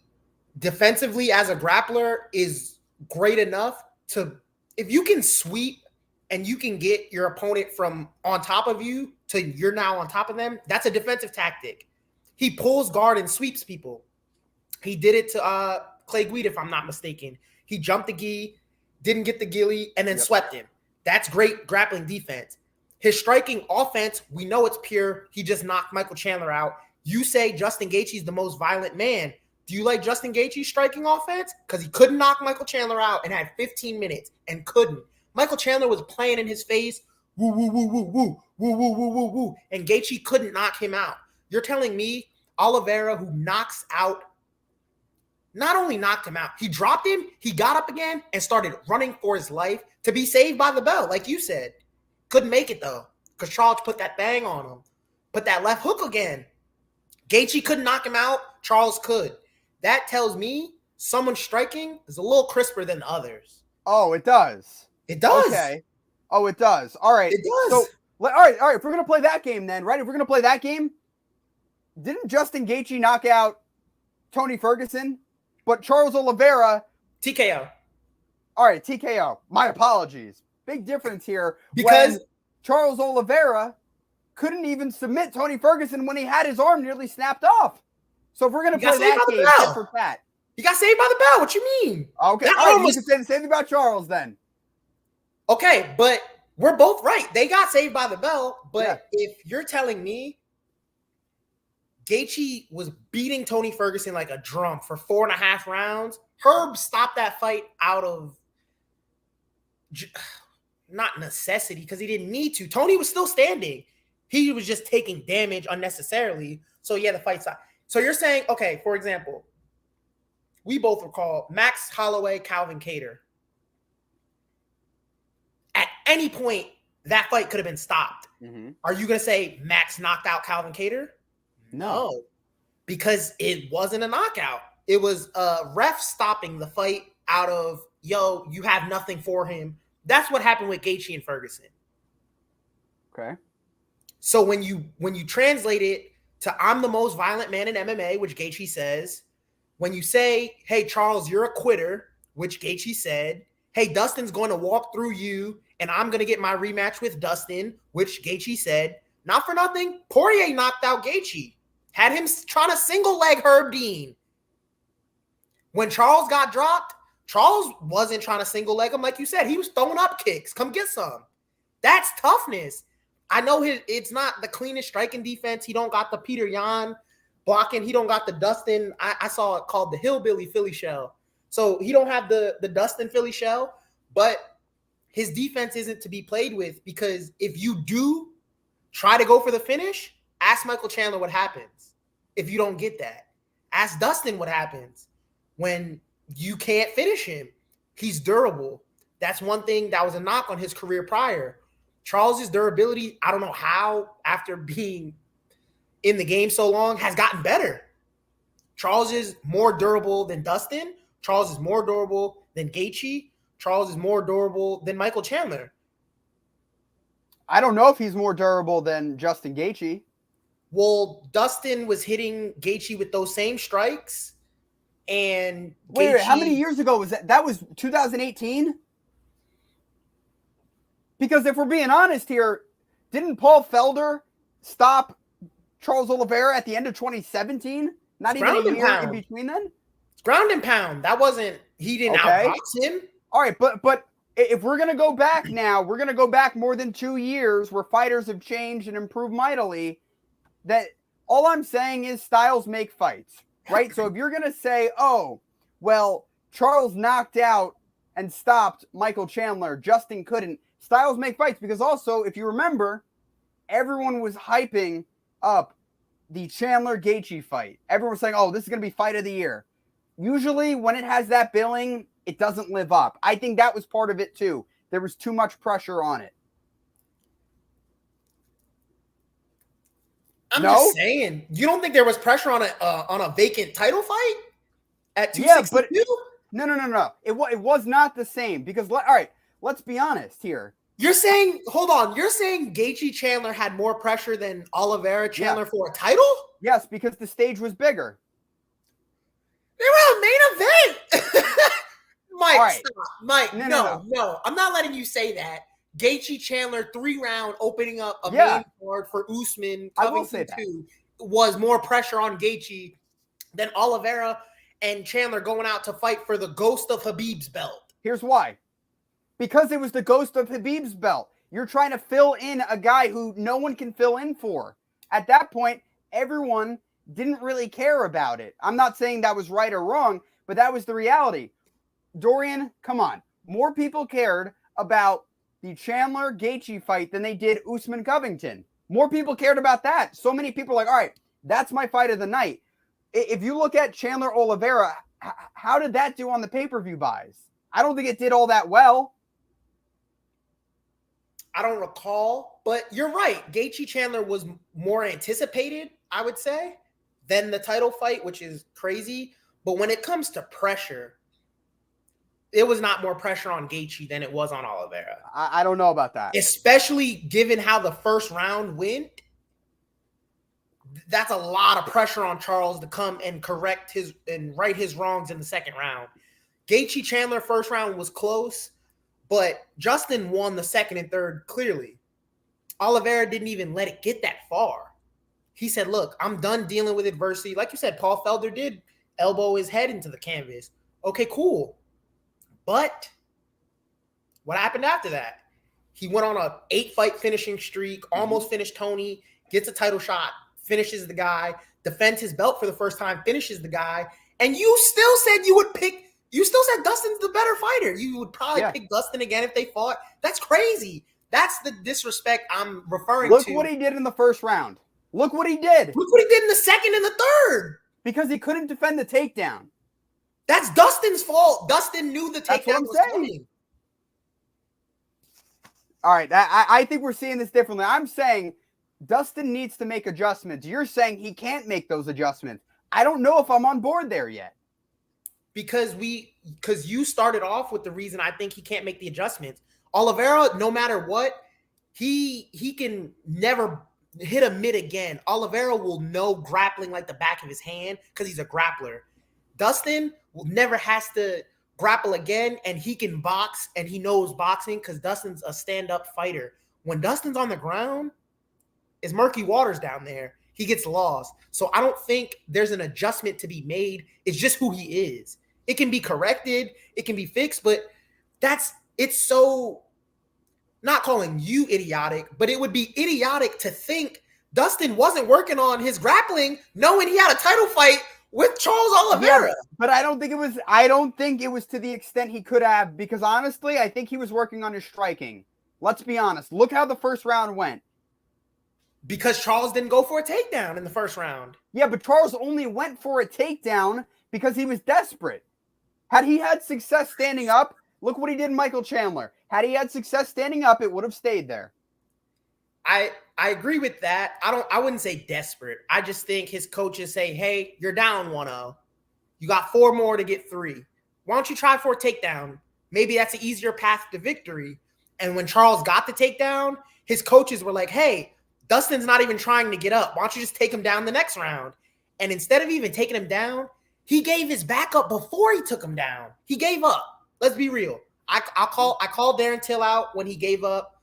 defensively as a grappler is great enough to, if you can sweep and you can get your opponent from on top of you to you're now on top of them, that's a defensive tactic. He pulls guard and sweeps people. He did it to Clay Guida, if I'm not mistaken. He jumped the gi, didn't get the ghillie, and then swept him. That's great grappling defense. His striking offense, we know it's pure. He just knocked Michael Chandler out. You say Justin Gaethje's the most violent man. Do you like Justin Gaethje's striking offense? Because he couldn't knock Michael Chandler out and had 15 minutes and couldn't. Michael Chandler was playing in his face, woo, woo, woo, woo, woo, woo, woo, woo, woo, woo, and Gaethje couldn't knock him out. You're telling me Oliveira, who knocks out, not only knocked him out, he dropped him, he got up again and started running for his life to be saved by the bell, like you said. Couldn't make it, though, because Charles put that bang on him. Put that left hook again. Gaethje couldn't knock him out. Charles could. That tells me someone striking is a little crisper than others. Oh, it does. It does. Okay. Oh, it does. All right. It does. So, all right. If we're going to play that game then, right? If we're going to play that game, didn't Justin Gaethje knock out Tony Ferguson? But Charles Oliveira. TKO. All right, TKO. My apologies. Big difference here. Because when Charles Oliveira couldn't even submit Tony Ferguson when he had his arm nearly snapped off. So if we're going to play that game, tit for tat. He got saved by the bell. What you mean? Okay, all right, you can say the same thing about Charles then. Okay, but we're both right. They got saved by the bell. But if you're telling me Gaethje was beating Tony Ferguson like a drum for 4.5 rounds, Herb stopped that fight out of not necessity because he didn't need to. Tony was still standing. He was just taking damage unnecessarily. So yeah, the fight stopped. So you're saying, okay, for example, we both recall Max Holloway, Calvin Kattar. At any point, that fight could have been stopped. Mm-hmm. Are you going to say Max knocked out Calvin Kattar? No, because it wasn't a knockout. It was a ref stopping the fight out of, yo, you have nothing for him. That's what happened with Gaethje and Ferguson. Okay. So when you translate it to I'm the most violent man in MMA, which Gaethje says, when you say, hey, Charles, you're a quitter, which Gaethje said, hey, Dustin's going to walk through you and I'm going to get my rematch with Dustin, which Gaethje said, not for nothing, Poirier knocked out Gaethje, had him trying to single leg Herb Dean. When Charles got dropped, Charles wasn't trying to single leg him. Like you said, he was throwing up kicks. Come get some. That's toughness. I know it's not the cleanest striking defense. He don't got the Peter Yan blocking. He don't got the Dustin. I saw it called the Hillbilly Philly Shell. So he don't have the Dustin Philly Shell, but his defense isn't to be played with because if you do try to go for the finish, ask Michael Chandler what happens if you don't get that. Ask Dustin what happens when you can't finish him. He's durable. That's one thing that was a knock on his career prior. Charles's durability, I don't know how, after being in the game so long, has gotten better. Charles is more durable than Dustin. Charles is more durable than Gaethje. Charles is more durable than Michael Chandler. I don't know if he's more durable than Justin Gaethje. Well, Dustin was hitting Gaethje with those same strikes. And wait, how many years ago was that? That was 2018? Because if we're being honest here, didn't Paul Felder stop Charles Oliveira at the end of 2017? Not even a year in between then? It's ground and pound. That wasn't, he didn't outbox him. All right, but if we're going to go back now, we're going to go back more than 2 years where fighters have changed and improved mightily. That all I'm saying is styles make fights, right? So if you're going to say, oh, well, Charles knocked out and stopped Michael Chandler, Justin couldn't, styles make fights, because also, if you remember, everyone was hyping up the Chandler-Gaethje fight. Everyone was saying, oh, this is going to be fight of the year. Usually, when it has that billing, it doesn't live up. I think that was part of it, too. There was too much pressure on it. I'm just saying, you don't think there was pressure on a vacant title fight at 262? Yeah, but no. It was not the same, because, all right, let's be honest here. You're saying, hold on, you're saying Gaethje Chandler had more pressure than Oliveira Chandler for a title? Yes, because the stage was bigger. They were a main event. Mike, stop. Mike, no. I'm not letting you say that. Gaethje Chandler 3-round opening up a main card for Usman Covington 2 was more pressure on Gaethje than Oliveira and Chandler going out to fight for the ghost of Khabib's belt. Here's why. Because it was the ghost of Khabib's belt. You're trying to fill in a guy who no one can fill in for. At that point, everyone didn't really care about it. I'm not saying that was right or wrong, but that was the reality. Dorian, come on. More people cared about the Chandler-Gaethje fight than they did Usman Covington. More people cared about that. So many people are like, all right, that's my fight of the night. If you look at Chandler-Oliveira, how did that do on the pay-per-view buys? I don't think it did all that well. I don't recall, but you're right. Gaethje Chandler was more anticipated, I would say, than the title fight, which is crazy. But when it comes to pressure, it was not more pressure on Gaethje than it was on Oliveira. I don't know about that. Especially given how the first round went. That's a lot of pressure on Charles to come and correct his and right his wrongs in the second round. Gaethje Chandler first round was close, but Justin won the second and third clearly. Oliveira didn't even let it get that far. He said, look, I'm done dealing with adversity. Like you said, Paul Felder did elbow his head into the canvas. Okay, cool. But what happened after that? He went on a 8-fight finishing streak, almost finished Tony, gets a title shot, finishes the guy, defends his belt for the first time, finishes the guy. And you still said Dustin's the better fighter. You would probably pick Dustin again if they fought. That's crazy. That's the disrespect I'm referring to. Look what he did in the first round. Look what he did. Look what he did in the second and the third. Because he couldn't defend the takedown. That's Dustin's fault. Dustin knew the takedown was coming. All right, I think we're seeing this differently. I'm saying Dustin needs to make adjustments. You're saying he can't make those adjustments. I don't know if I'm on board there yet. Because you started off with the reason I think he can't make the adjustments. Oliveira, no matter what, he can never hit a mid again. Oliveira will know grappling like the back of his hand because he's a grappler. Dustin never has to grapple again, and he can box, and he knows boxing because Dustin's a stand-up fighter. When Dustin's on the ground, it's murky waters down there. He gets lost. So I don't think there's an adjustment to be made. It's just who he is. It can be corrected. It can be fixed, but it's so, not calling you idiotic, but it would be idiotic to think Dustin wasn't working on his grappling knowing he had a title fight with Charles Oliveira. Yeah, but I don't think it was to the extent he could have, because honestly, I think he was working on his striking. Let's be honest. Look how the first round went. Because Charles didn't go for a takedown in the first round. Yeah, but Charles only went for a takedown because he was desperate. Had he had success standing up, look what he did in Michael Chandler. Had he had success standing up, it would have stayed there. I agree with that. I wouldn't say desperate. I just think his coaches say, hey, you're down 1-0. You got 4 more to get 3. Why don't you try for a takedown? Maybe that's an easier path to victory. And when Charles got the takedown, his coaches were like, hey, Dustin's not even trying to get up. Why don't you just take him down the next round? And instead of even taking him down, he gave his back up before he took him down. He gave up. Let's be real. I called Darren Till out when he gave up.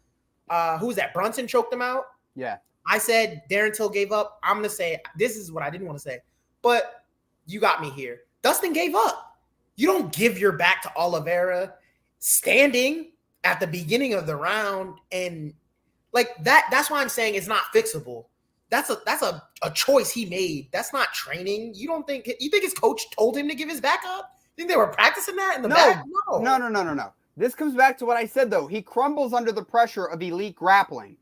Who was that? Brunson choked him out? Yeah. I said Darren Till gave up. I'm going to say this is what I didn't want to say. But you got me here. Dustin gave up. You don't give your back to Oliveira standing at the beginning of the round, and like that's why I'm saying it's not fixable. That's a choice he made. That's not training. You think his coach told him to give his back up? You think they were practicing that in the back? No. This comes back to what I said, though. He crumbles under the pressure of elite grappling.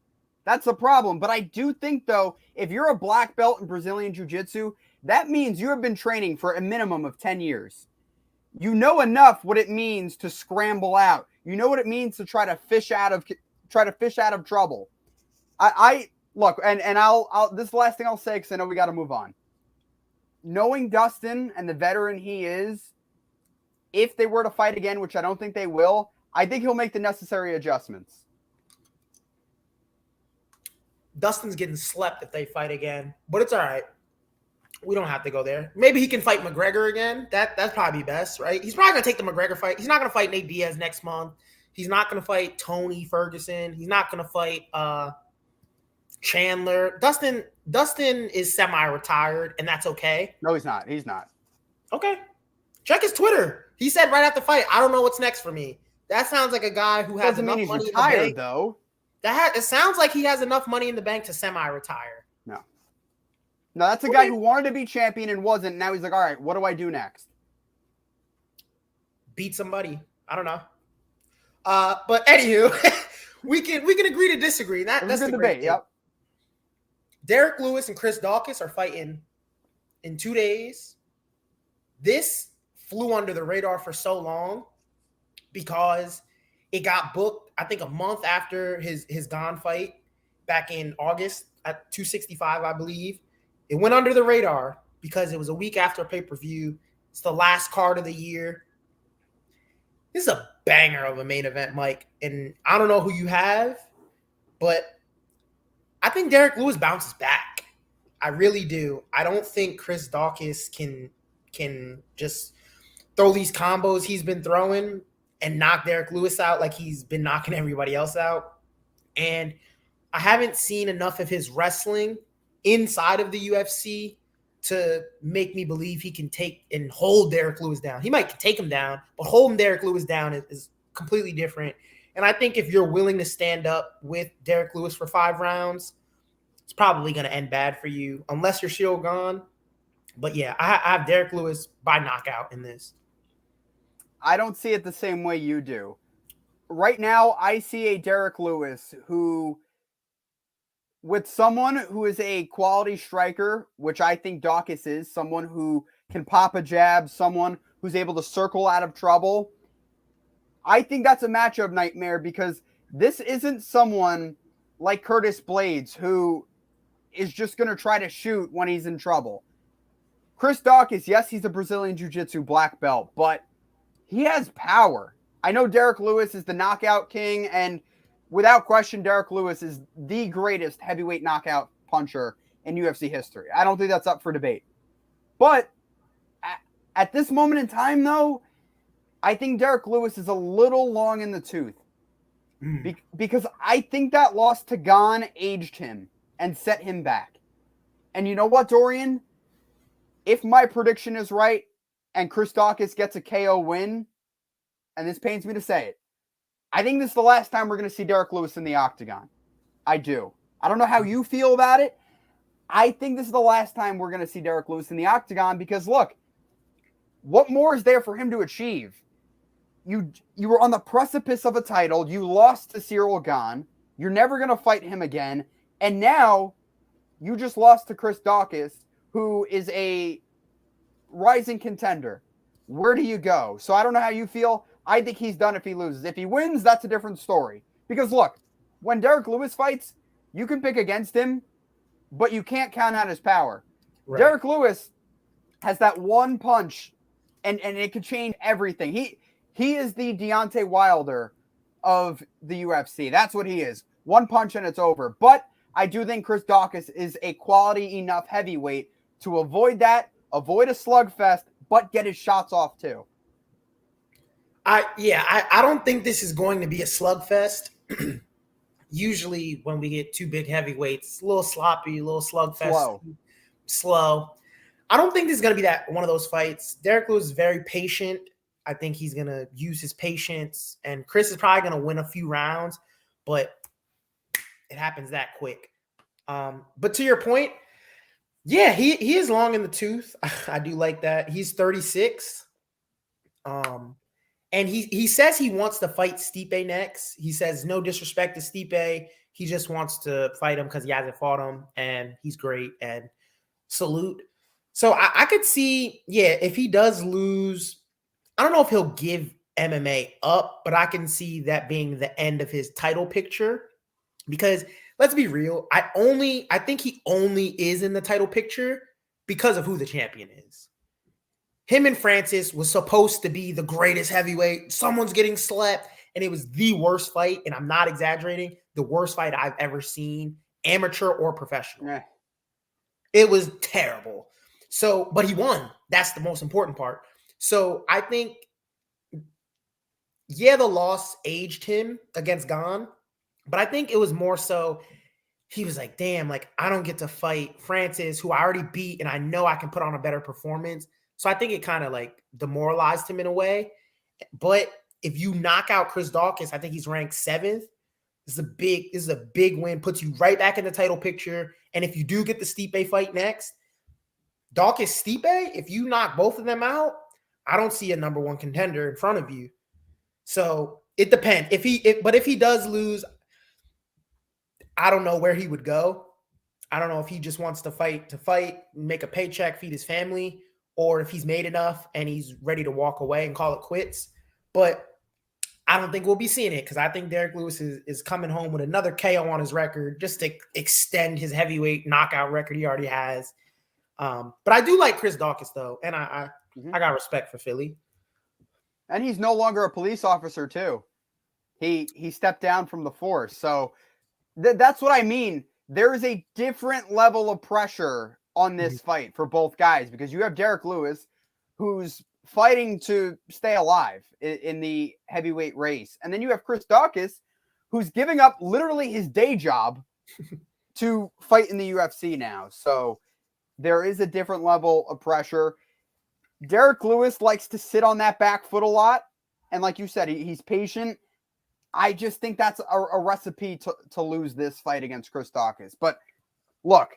That's the problem. But I do think, though, if you're a black belt in Brazilian Jiu-Jitsu, that means you have been training for a minimum of 10 years. You know enough what it means to scramble out. You know what it means to try to fish out of trouble. I look, and I'll this is the last thing I'll say because I know we got to move on. Knowing Dustin and the veteran he is, if they were to fight again, which I don't think they will, I think he'll make the necessary adjustments. Dustin's getting slept if they fight again, but it's all right. We don't have to go there. Maybe he can fight McGregor again. That's probably best, right? He's probably going to take the McGregor fight. He's not going to fight Nate Diaz next month. He's not going to fight Tony Ferguson. He's not going to fight Chandler. Dustin is semi-retired, and that's okay. No, he's not. He's not. Okay. Check his Twitter. He said right after the fight, I don't know what's next for me. That sounds like a guy who has enough money in the bank. Though. It sounds like he has enough money in the bank to semi-retire. No, that's a guy who wanted to be champion and wasn't. Now he's like, all right, what do I do next? Beat somebody. I don't know. But anywho, we can agree to disagree. That's the debate. Yep. Derek Lewis and Chris Daukaus are fighting in 2 days. This flew under the radar for so long because it got booked, I think, a month after his Gone fight back in August at 265, I believe. It went under the radar because it was a week after pay-per-view. It's the last card of the year. This is a banger of a main event, Mike. And I don't know who you have, but I think Derek Lewis bounces back. I really do. I don't think Chris Daukaus can just throw these combos he's been throwing and knock Derek Lewis out like he's been knocking everybody else out. And I haven't seen enough of his wrestling inside of the UFC to make me believe he can take and hold Derek Lewis down. He might take him down, but holding Derek Lewis down is completely different. And I think if you're willing to stand up with Derek Lewis for 5 rounds, it's probably going to end bad for you unless you're Ciryl Gane. But yeah, I have Derek Lewis by knockout in this. I don't see it the same way you do. Right now, I see a Derek Lewis who, with someone who is a quality striker, which I think Daukaus is, someone who can pop a jab, someone who's able to circle out of trouble, I think that's a matchup nightmare because this isn't someone like Curtis Blades who is just going to try to shoot when he's in trouble. Chris Daukaus, yes, he's a Brazilian Jiu-Jitsu black belt, but he has power. I know Derek Lewis is the knockout king, and without question, Derek Lewis is the greatest heavyweight knockout puncher in UFC history. I don't think that's up for debate. But at this moment in time, though, I think Derek Lewis is a little long in the tooth. Because I think that loss to Gane aged him and set him back. And you know what, Dorian? If my prediction is right and Chris Daukaus gets a KO win, and this pains me to say it, I think this is the last time we're going to see Derek Lewis in the octagon. I do. I don't know how you feel about it. I think this is the last time we're going to see Derek Lewis in the octagon because, look, what more is there for him to achieve? You were on the precipice of a title. You lost to Ciryl Gane. You're never going to fight him again. And now you just lost to Chris Daukaus, who is a rising contender. Where do you go? So I don't know how you feel. I think he's done if he loses. If he wins, that's a different story. Because look, when Derek Lewis fights, you can pick against him, but you can't count out his power. Right. Derek Lewis has that one punch, and it could change everything. He is the Deontay Wilder of the UFC. That's what he is. One punch and it's over. But I do think Chris Daukaus is a quality enough heavyweight to avoid that, avoid a slugfest, but get his shots off too. I don't think this is going to be a slugfest. Usually when we get 2 big heavyweights, a little sloppy, a little slugfest, slow. I don't think this is going to be one of those fights. Derek Lewis is very patient. I think he's going to use his patience, and Chris is probably going to win a few rounds, but it happens that quick. But to your point, yeah, he is long in the tooth. I do like that. He's 36. And he says he wants to fight Stipe next. He says no disrespect to Stipe. He just wants to fight him because he hasn't fought him, and he's great, and salute. So I could see, yeah, if he does lose, I don't know if he'll give MMA up, but I can see that being the end of his title picture because let's be real. I think he only is in the title picture because of who the champion is. Him and Francis was supposed to be the greatest heavyweight. Someone's getting slept, and it was the worst fight, and I'm not exaggerating, the worst fight I've ever seen, amateur or professional. Yeah. It was terrible. So, but he won. That's the most important part. So I think, yeah, the loss aged him against Gane, but I think it was more so he was like, damn, like I don't get to fight Francis, who I already beat, and I know I can put on a better performance. So I think it kind of like demoralized him in a way. But if you knock out Chris Daukaus, I think he's ranked 7th. This is a big win, puts you right back in the title picture. And if you do get the Stipe fight next, Daukaus Stipe, if you knock both of them out, I don't see a number 1 contender in front of you. So it depends. But if he does lose, I don't know where he would go. I don't know if he just wants to fight, make a paycheck, feed his family, or if he's made enough and he's ready to walk away and call it quits. But I don't think we'll be seeing it because I think Derek Lewis is coming home with another KO on his record just to extend his heavyweight knockout record he already has. But I do like Chris Daukaus, though, and I got respect for Philly. And he's no longer a police officer, too. He stepped down from the force. So that's what I mean. There is a different level of pressure on this fight for both guys because you have Derek Lewis, who's fighting to stay alive in the heavyweight race. And then you have Chris Daukaus, who's giving up literally his day job to fight in the UFC now. So there is a different level of pressure. Derek Lewis likes to sit on that back foot a lot. And like you said, he's patient. I just think that's a recipe to lose this fight against Chris Daukaus. But look,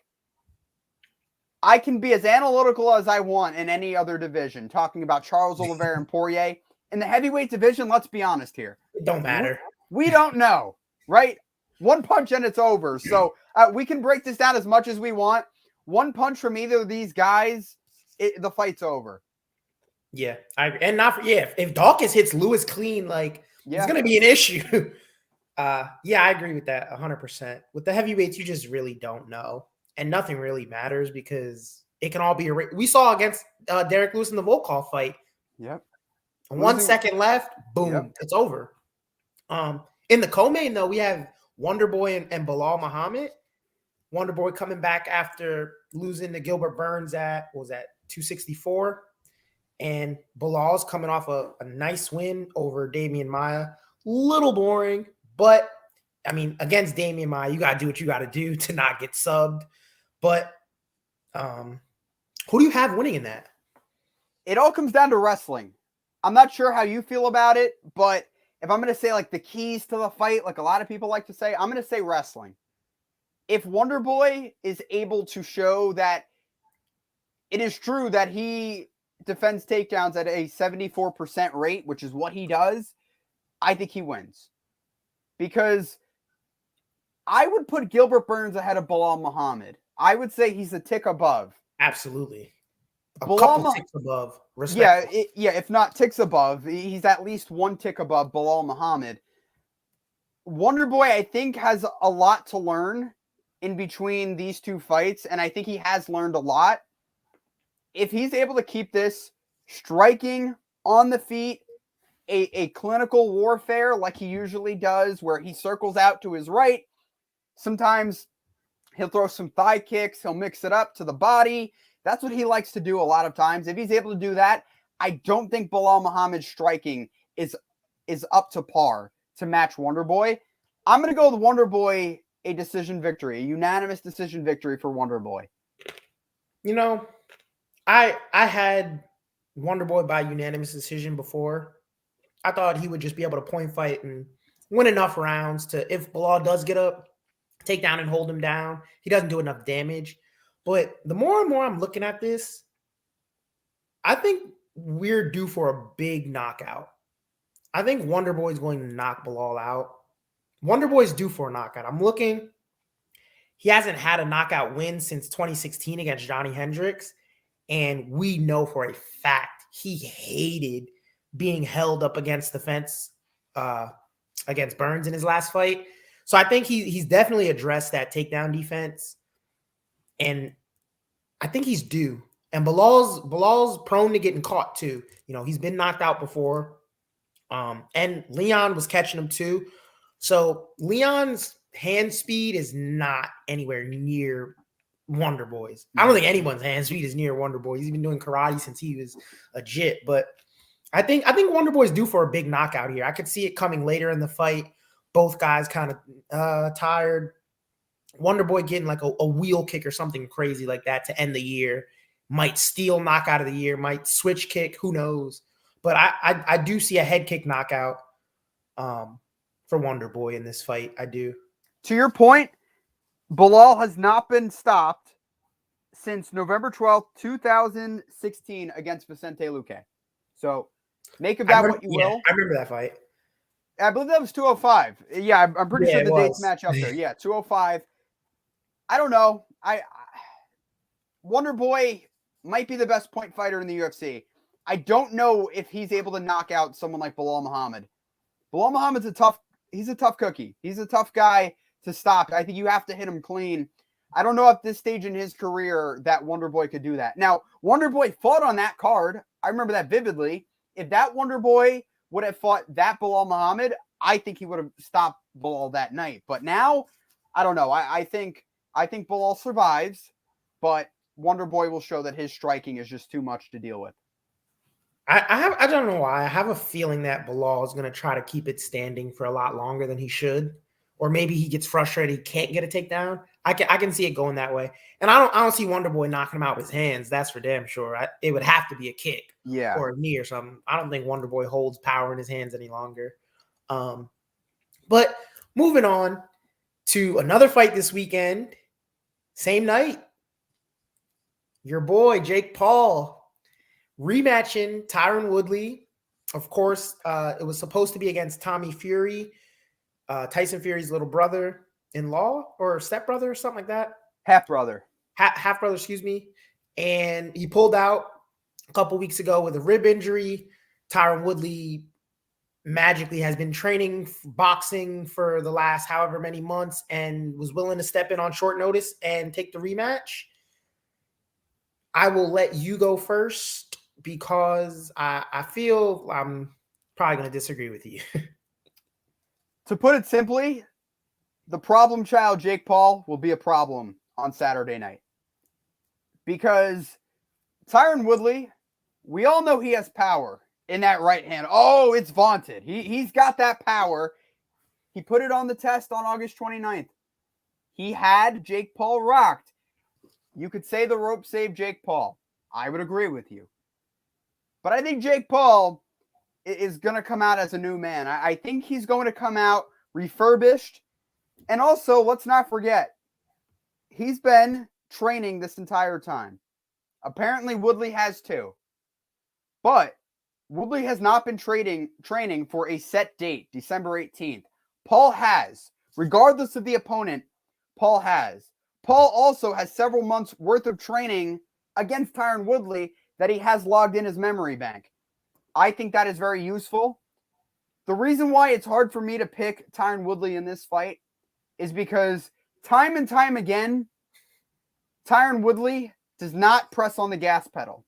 I can be as analytical as I want in any other division, talking about Charles Oliveira and Poirier. In the heavyweight division, let's be honest here. It don't matter. We don't know, right? One punch and it's over. So we can break this down as much as we want. One punch from either of these guys, the fight's over. Yeah, if Daukaus hits Lewis clean, it's going to be an issue. I agree with that 100%. With the heavyweights, you just really don't know. And nothing really matters because it can all be we saw against Derek Lewis in the Volkov fight. Yep. 1 second left, boom, Yep. It's over. In the co-main, though, we have Wonderboy and Bilal Muhammad. Wonderboy coming back after losing to Gilbert Burns at, 264? And Bilal's coming off a nice win over Damian Maia. Little boring, but, I mean, against Damian Maia, you got to do what you got to do to not get subbed. But who do you have winning in that? It all comes down to wrestling. I'm not sure how you feel about it, but if I'm going to say the keys to the fight, like a lot of people like to say, I'm going to say wrestling. If Wonderboy is able to show that it is true that he defends takedowns at a 74% rate, which is what he does, I think he wins. Because I would put Gilbert Burns ahead of Bilal Muhammad. I would say he's a tick above. Absolutely. Couple ticks above. Respectful. If not ticks above, he's at least one tick above Bilal Muhammad. Wonderboy, I think, has a lot to learn in between these two fights, and I think he has learned a lot. If he's able to keep this striking on the feet, a clinical warfare like he usually does, where he circles out to his right, sometimes he'll throw some thigh kicks, he'll mix it up to the body. That's what he likes to do a lot of times. If he's able to do that, I don't think Bilal Muhammad's striking is up to par to match Wonderboy. I'm going to go with Wonderboy, a decision victory, a unanimous decision victory for Wonderboy. You know, I had Wonderboy by unanimous decision before. I thought he would just be able to point fight and win enough rounds to, if Bilal does get up, take down and hold him down, he doesn't do enough damage. But the more and more I'm looking at this, I think we're due for a big knockout. I think Wonderboy is going to knock Bilal out. Wonderboy's due for a knockout. I'm looking. He hasn't had a knockout win since 2016 against Johnny Hendricks. And we know for a fact he hated being held up against the fence against Burns in his last fight. So I think he's definitely addressed that takedown defense. And I think he's due. And Bilal's prone to getting caught too. You know, he's been knocked out before. And Leon was catching him too. So Leon's hand speed is not anywhere near Wonderboy's. I don't think anyone's hand speed is near Wonderboy. He's been doing karate since he was a jit. But I think Wonderboy's due for a big knockout here. I could see it coming later in the fight. Both guys kind of tired. Wonderboy getting like a wheel kick or something crazy like that to end the year. Might steal knockout of the year. Might switch kick. Who knows? But I do see a head kick knockout for Wonderboy in this fight. I do. To your point, Bilal has not been stopped since November 12th, 2016 against Vicente Luque. So make of that what you will. I remember that fight. I believe that was 205. Yeah, I'm pretty sure the dates match up there. Yeah, 205. I don't know. Wonderboy might be the best point fighter in the UFC. I don't know if he's able to knock out someone like Bilal Muhammad. Bilal Muhammad's he's a tough cookie. He's a tough guy to stop. I think you have to hit him clean. I don't know at this stage in his career that Wonderboy could do that. Now, Wonderboy fought on that card. I remember that vividly. If that Wonderboy would have fought that Bilal Muhammad, I think he would have stopped Bilal that night. But now, I don't know. I think Bilal survives, but Wonderboy will show that his striking is just too much to deal with. I don't know why. I have a feeling that Bilal is going to try to keep it standing for a lot longer than he should. or maybe he gets frustrated, he can't get a takedown. I can see it going that way. And I don't see Wonder Boy knocking him out with his hands. That's for damn sure. It would have to be a kick or a knee or something. I don't think Wonder Boy holds power in his hands any longer. But moving on to another fight this weekend, same night. Your boy, Jake Paul, rematching Tyron Woodley. Of course, it was supposed to be against Tommy Fury, Tyson Fury's little brother-in-law or stepbrother or something like that. Half-brother. Half-brother, excuse me. And he pulled out a couple weeks ago with a rib injury. Tyron Woodley magically has been training boxing for the last however many months and was willing to step in on short notice and take the rematch. I will let you go first because I feel I'm probably going to disagree with you. To put it simply, the problem child, Jake Paul, will be a problem on Saturday night. Because Tyron Woodley, we all know he has power in that right hand. Oh, it's vaunted. He's got that power. He put it on the test on August 29th. He had Jake Paul rocked. You could say the rope saved Jake Paul. I would agree with you. But I think Jake Paul is going to come out as a new man. I think he's going to come out refurbished. And also, let's not forget, he's been training this entire time. Apparently, Woodley has too. But Woodley has not been training for a set date, December 18th. Paul has. Regardless of the opponent, Paul has. Paul also has several months worth of training against Tyron Woodley that he has logged in his memory bank. I think that is very useful. The reason why it's hard for me to pick Tyron Woodley in this fight is because time and time again, Tyron Woodley does not press on the gas pedal.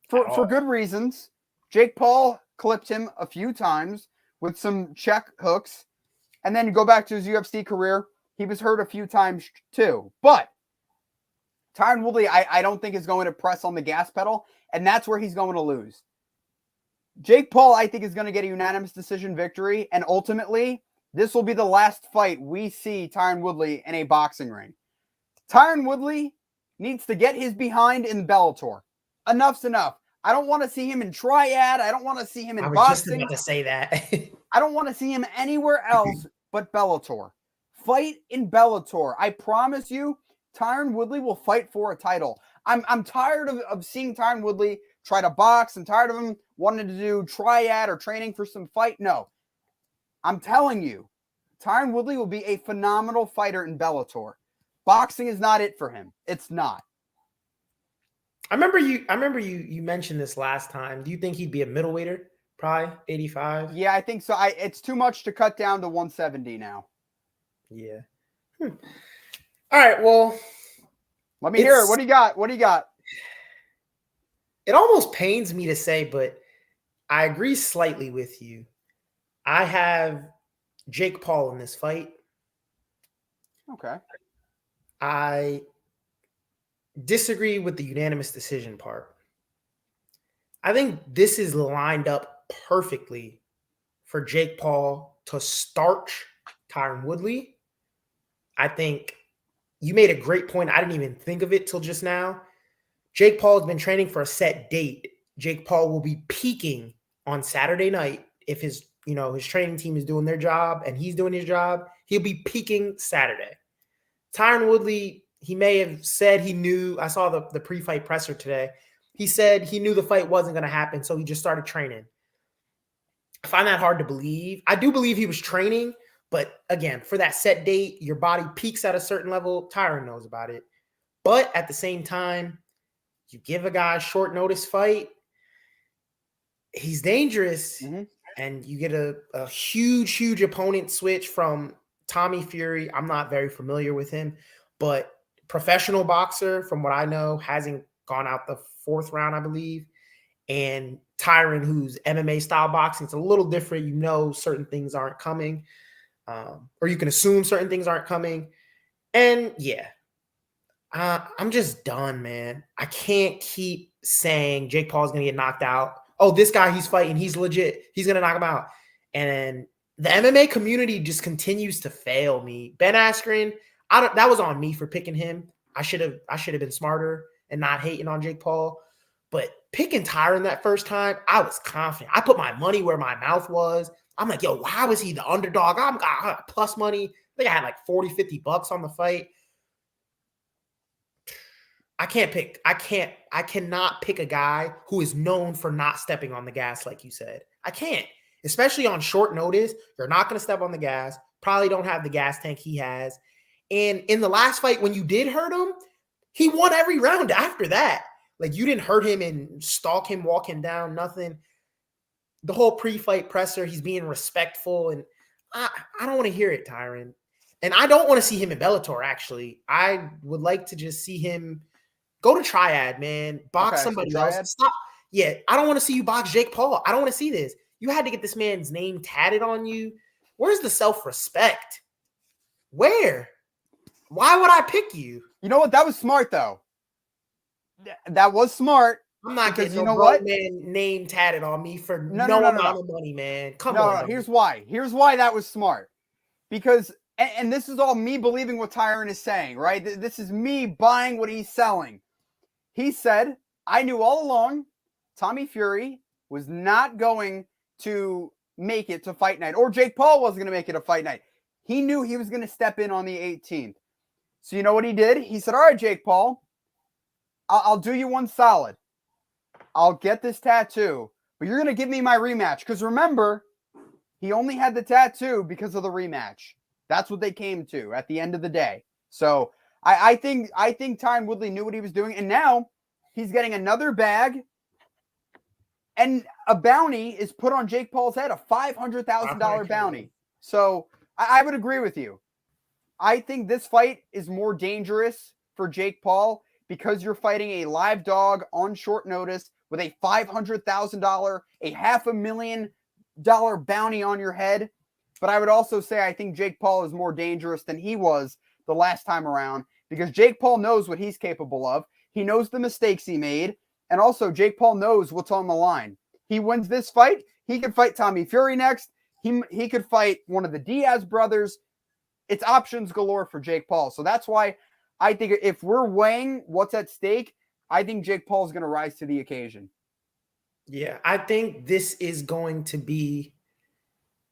For good reasons. Jake Paul clipped him a few times with some check hooks. And then you go back to his UFC career, he was hurt a few times too. But Tyron Woodley, I don't think is going to press on the gas pedal, and that's where he's going to lose. Jake Paul, I think, is going to get a unanimous decision victory, and ultimately, this will be the last fight we see Tyron Woodley in a boxing ring. Tyron Woodley needs to get his behind in Bellator. Enough's enough. I don't want to see him in Triad. I don't want to see him in boxing. I was just about to say that. I don't want to see him anywhere else but Bellator. Fight in Bellator. I promise you, Tyron Woodley will fight for a title. I'm tired of seeing Tyron Woodley try to box. I'm tired of him wanting to do Triad or training for some fight. No. I'm telling you, Tyron Woodley will be a phenomenal fighter in Bellator. Boxing is not it for him. It's not. I remember you mentioned this last time. Do you think he'd be a middleweighter? Probably 85? Yeah, I think so. It's too much to cut down to 170 now. Yeah. All right, well. Let me hear it. What do you got? What do you got? It almost pains me to say, but I agree slightly with you. I have Jake Paul in this fight. Okay. I disagree with the unanimous decision part. I think this is lined up perfectly for Jake Paul to starch Tyron Woodley. I think you made a great point. I didn't even think of it till just now. Jake Paul has been training for a set date. Jake Paul will be peaking on Saturday night if his training team is doing their job and he's doing his job. He'll be peaking Saturday. Tyron Woodley, he may have said he knew. I saw the pre-fight presser today. He said he knew the fight wasn't going to happen, so he just started training. I find that hard to believe. I do believe he was training, but again, for that set date, your body peaks at a certain level. Tyron knows about it. But at the same time, you give a guy a short notice fight, he's dangerous. Mm-hmm. And you get a huge, huge opponent switch from Tommy Fury. I'm not very familiar with him, but professional boxer, from what I know, hasn't gone out the fourth round, I believe. And Tyron, who's MMA style boxing, it's a little different. You know, certain things aren't coming, or you can assume certain things aren't coming. And yeah, I'm just done, man. I can't keep saying Jake Paul's going to get knocked out. Oh, this guy he's fighting, he's legit. He's going to knock him out. And the MMA community just continues to fail me. Ben Askren, that was on me for picking him. I should have been smarter and not hating on Jake Paul. But picking Tyron that first time, I was confident. I put my money where my mouth was. I'm like, yo, how is he the underdog? I got plus money. I think I had like 40, 50 bucks on the fight. I cannot pick a guy who is known for not stepping on the gas, like you said. I can't, especially on short notice. You're not going to step on the gas. Probably don't have the gas tank he has. And in the last fight, when you did hurt him, he won every round after that. Like, you didn't hurt him and stalk him, walk him down, nothing. The whole pre-fight presser, he's being respectful. And I don't want to hear it, Tyron. And I don't want to see him in Bellator, actually. I would like to just see him go to Triad, man. Box somebody else. Stop. Yeah, I don't want to see you box Jake Paul. I don't want to see this. You had to get this man's name tatted on you. Where's the self-respect? Where? Why would I pick you? You know what? That was smart, though. That was smart. I'm not getting man name tatted on me for no amount of money, man. Come on. No, here's why. Here's why that was smart. Because, and this is all me believing what Tyron is saying, right? This is me buying what he's selling. He said, I knew all along Tommy Fury was not going to make it to fight night, or Jake Paul wasn't going to make it to fight night. He knew he was going to step in on the 18th. So you know what he did? He said, all right, Jake Paul, I'll do you one solid. I'll get this tattoo, but you're going to give me my rematch. Because remember, he only had the tattoo because of the rematch. That's what they came to at the end of the day. So I think Paul-Woodley knew what he was doing. And now he's getting another bag. And a bounty is put on Jake Paul's head, a $500,000 bounty. So I would agree with you. I think this fight is more dangerous for Jake Paul because you're fighting a live dog on short notice with a $500,000, a $500,000 bounty on your head. But I would also say I think Jake Paul is more dangerous than he was the last time around because Jake Paul knows what he's capable of. He knows the mistakes he made. And also Jake Paul knows what's on the line. He wins this fight. He could fight Tommy Fury next. He could fight one of the Diaz brothers. It's options galore for Jake Paul. So that's why I think if we're weighing what's at stake, I think Jake Paul is going to rise to the occasion. Yeah, I think this is going to be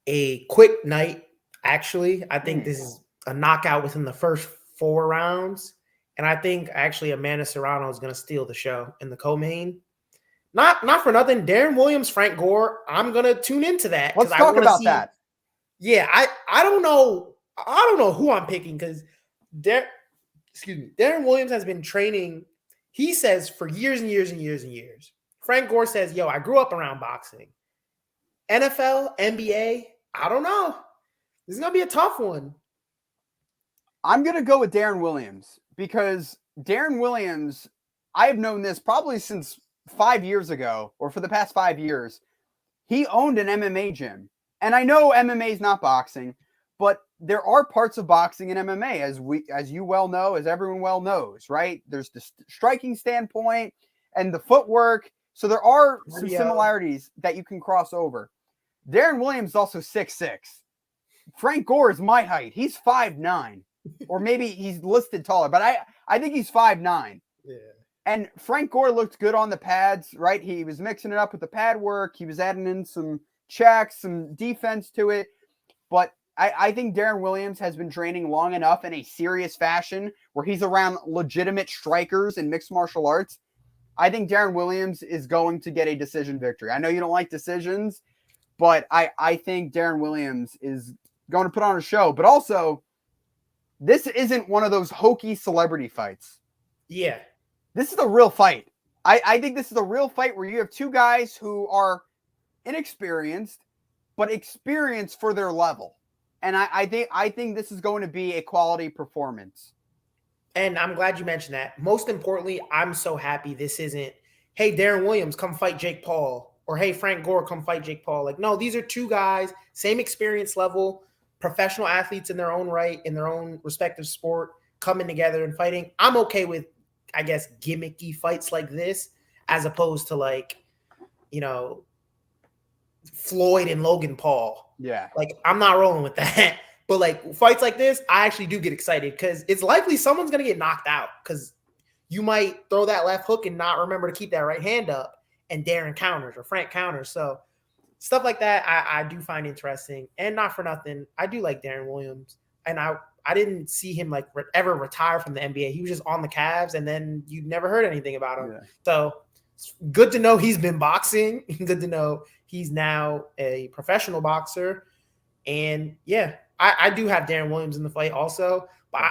a quick night, actually. I think this is a knockout within the first 4 rounds. And I think actually Amanda Serrano is going to steal the show in the co-main. Not for nothing. Darren Williams, Frank Gore, I'm going to tune into that. Let's talk about that. Yeah, I don't know. I don't know who I'm picking because Darren Williams has been training, he says, for years and years and years and years. Frank Gore says, yo, I grew up around boxing. NFL, NBA, I don't know. This is going to be a tough one. I'm going to go with Darren Williams because Darren Williams, I have known this probably since 5 years ago or for the past 5 years. He owned an MMA gym. And I know MMA is not boxing, but there are parts of boxing in MMA, as you well know, as everyone well knows, right? There's the striking standpoint and the footwork. So there are some similarities that you can cross over. Darren Williams is also 6'6". Frank Gore is my height. He's 5'9". Or maybe he's listed taller, but I think he's 5'9". Yeah. And Frank Gore looked good on the pads, right? He was mixing it up with the pad work. He was adding in some checks, some defense to it. But I think Darren Williams has been training long enough in a serious fashion where he's around legitimate strikers in mixed martial arts. I think Darren Williams is going to get a decision victory. I know you don't like decisions, but I think Darren Williams is going to put on a show. But also, this isn't one of those hokey celebrity fights. Yeah. This is a real fight. I think this is a real fight where you have two guys who are inexperienced, but experienced for their level. And I think this is going to be a quality performance. And I'm glad you mentioned that. Most importantly, I'm so happy this isn't, hey, Darren Williams, come fight Jake Paul. Or, hey, Frank Gore, come fight Jake Paul. Like, no, these are two guys, same experience level, professional athletes in their own right, in their own respective sport, coming together and fighting. I'm okay with, I guess, gimmicky fights like this, as opposed to, like, you know, Floyd and Logan Paul. Yeah. Like, I'm not rolling with that. But like fights like this, I actually do get excited because it's likely someone's going to get knocked out because you might throw that left hook and not remember to keep that right hand up, and Darren counters or Frank counters. So stuff like that, I do find interesting. And not for nothing, I do like Darren Williams. And I didn't see him like ever retire from the NBA. He was just on the Cavs, and then you never heard anything about him. Yeah. So it's good to know he's been boxing. Good to know he's now a professional boxer. And yeah, I do have Darren Williams in the fight also, but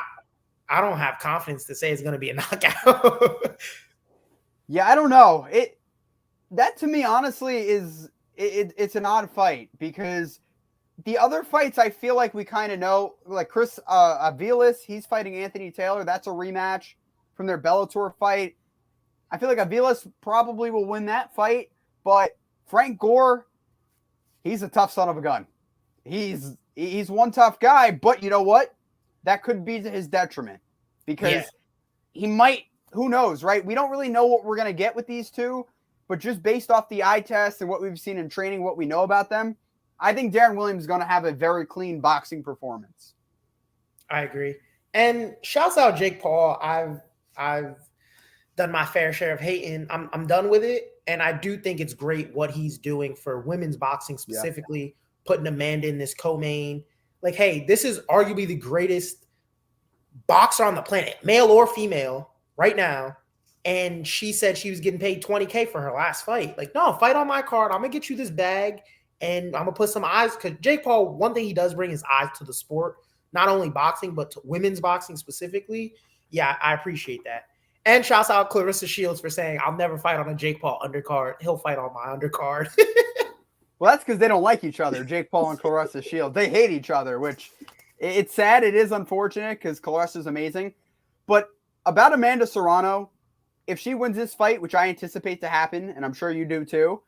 I don't have confidence to say it's going to be a knockout. Yeah, I don't know. That to me, honestly, it's an odd fight because the other fights I feel like we kind of know, like Chris Aviles, he's fighting Anthony Taylor. That's a rematch from their Bellator fight. I feel like Aviles probably will win that fight, but Frank Gore, he's a tough son of a gun. He's one tough guy, but you know what? That could be to his detriment because he might, who knows, right? We don't really know what we're going to get with these two, but just based off the eye test and what we've seen in training, what we know about them, I think Darren Williams is going to have a very clean boxing performance. I agree. And shouts out Jake Paul. I've done my fair share of hating. I'm done with it. And I do think it's great what he's doing for women's boxing specifically, putting Amanda in this co-main. Like, hey, this is arguably the greatest boxer on the planet, male or female, right now. And she said she was getting paid $20K for her last fight. Like, no, fight on my card. I'm going to get you this bag, and I'm going to put some eyes. Because Jake Paul, one thing he does bring is eyes to the sport, not only boxing, but to women's boxing specifically. Yeah, I appreciate that. And shouts out Clarissa Shields for saying, I'll never fight on a Jake Paul undercard. He'll fight on my undercard. Well, that's because they don't like each other, Jake Paul and Clarissa Shields. They hate each other, which it's sad. It is unfortunate because Clarissa's amazing. But about Amanda Serrano, if she wins this fight, which I anticipate to happen, and I'm sure you do too,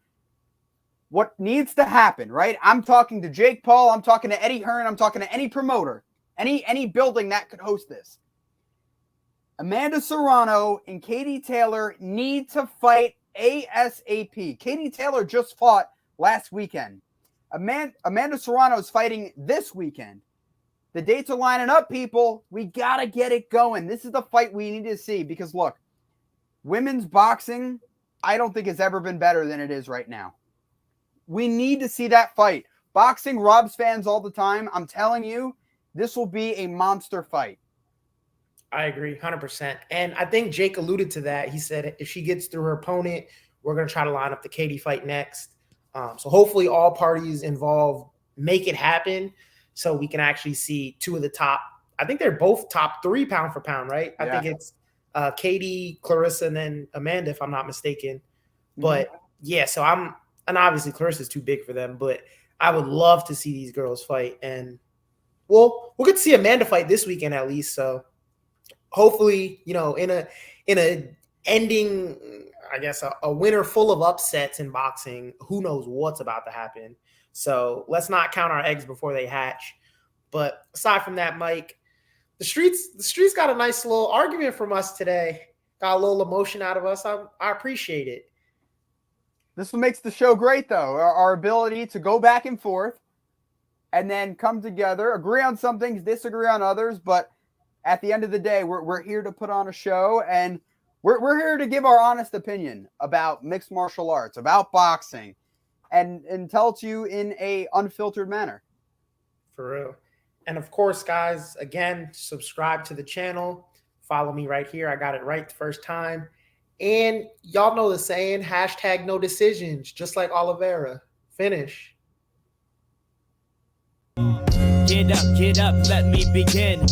what needs to happen, right? I'm talking to Jake Paul. I'm talking to Eddie Hearn. I'm talking to any promoter, any building that could host this. Amanda Serrano and Katie Taylor need to fight ASAP. Katie Taylor just fought last weekend. Amanda Serrano is fighting this weekend. The dates are lining up, people. We got to get it going. This is the fight we need to see because, look, women's boxing, I don't think has ever been better than it is right now. We need to see that fight. Boxing robs fans all the time. I'm telling you, this will be a monster fight. I agree 100%. And I think Jake alluded to that. He said if she gets through her opponent, we're going to try to line up the Katie fight next. So hopefully all parties involved make it happen so we can actually see two of the top. I think they're both top 3 pound for pound, right? I think it's Katie, Clarissa, and then Amanda, if I'm not mistaken. But yeah, so and obviously Clarissa's too big for them, but I would love to see these girls fight. And we'll get to see Amanda fight this weekend at least. So hopefully, in a ending, I guess, a winter full of upsets in boxing, who knows what's about to happen. So let's not count our eggs before they hatch. But aside from that, Mike, the streets got a nice little argument from us today. Got a little emotion out of us. I appreciate it. This is what makes the show great, though. Our ability to go back and forth and then come together, agree on some things, disagree on others. But at the end of the day, we're here to put on a show, and we're here to give our honest opinion about mixed martial arts, about boxing, and tell it to you in a unfiltered manner. For real. And of course, guys, again, subscribe to the channel. Follow me right here. I got it right the first time. And y'all know the saying, #no decisions, just like Oliveira. Finish. Get up, let me begin.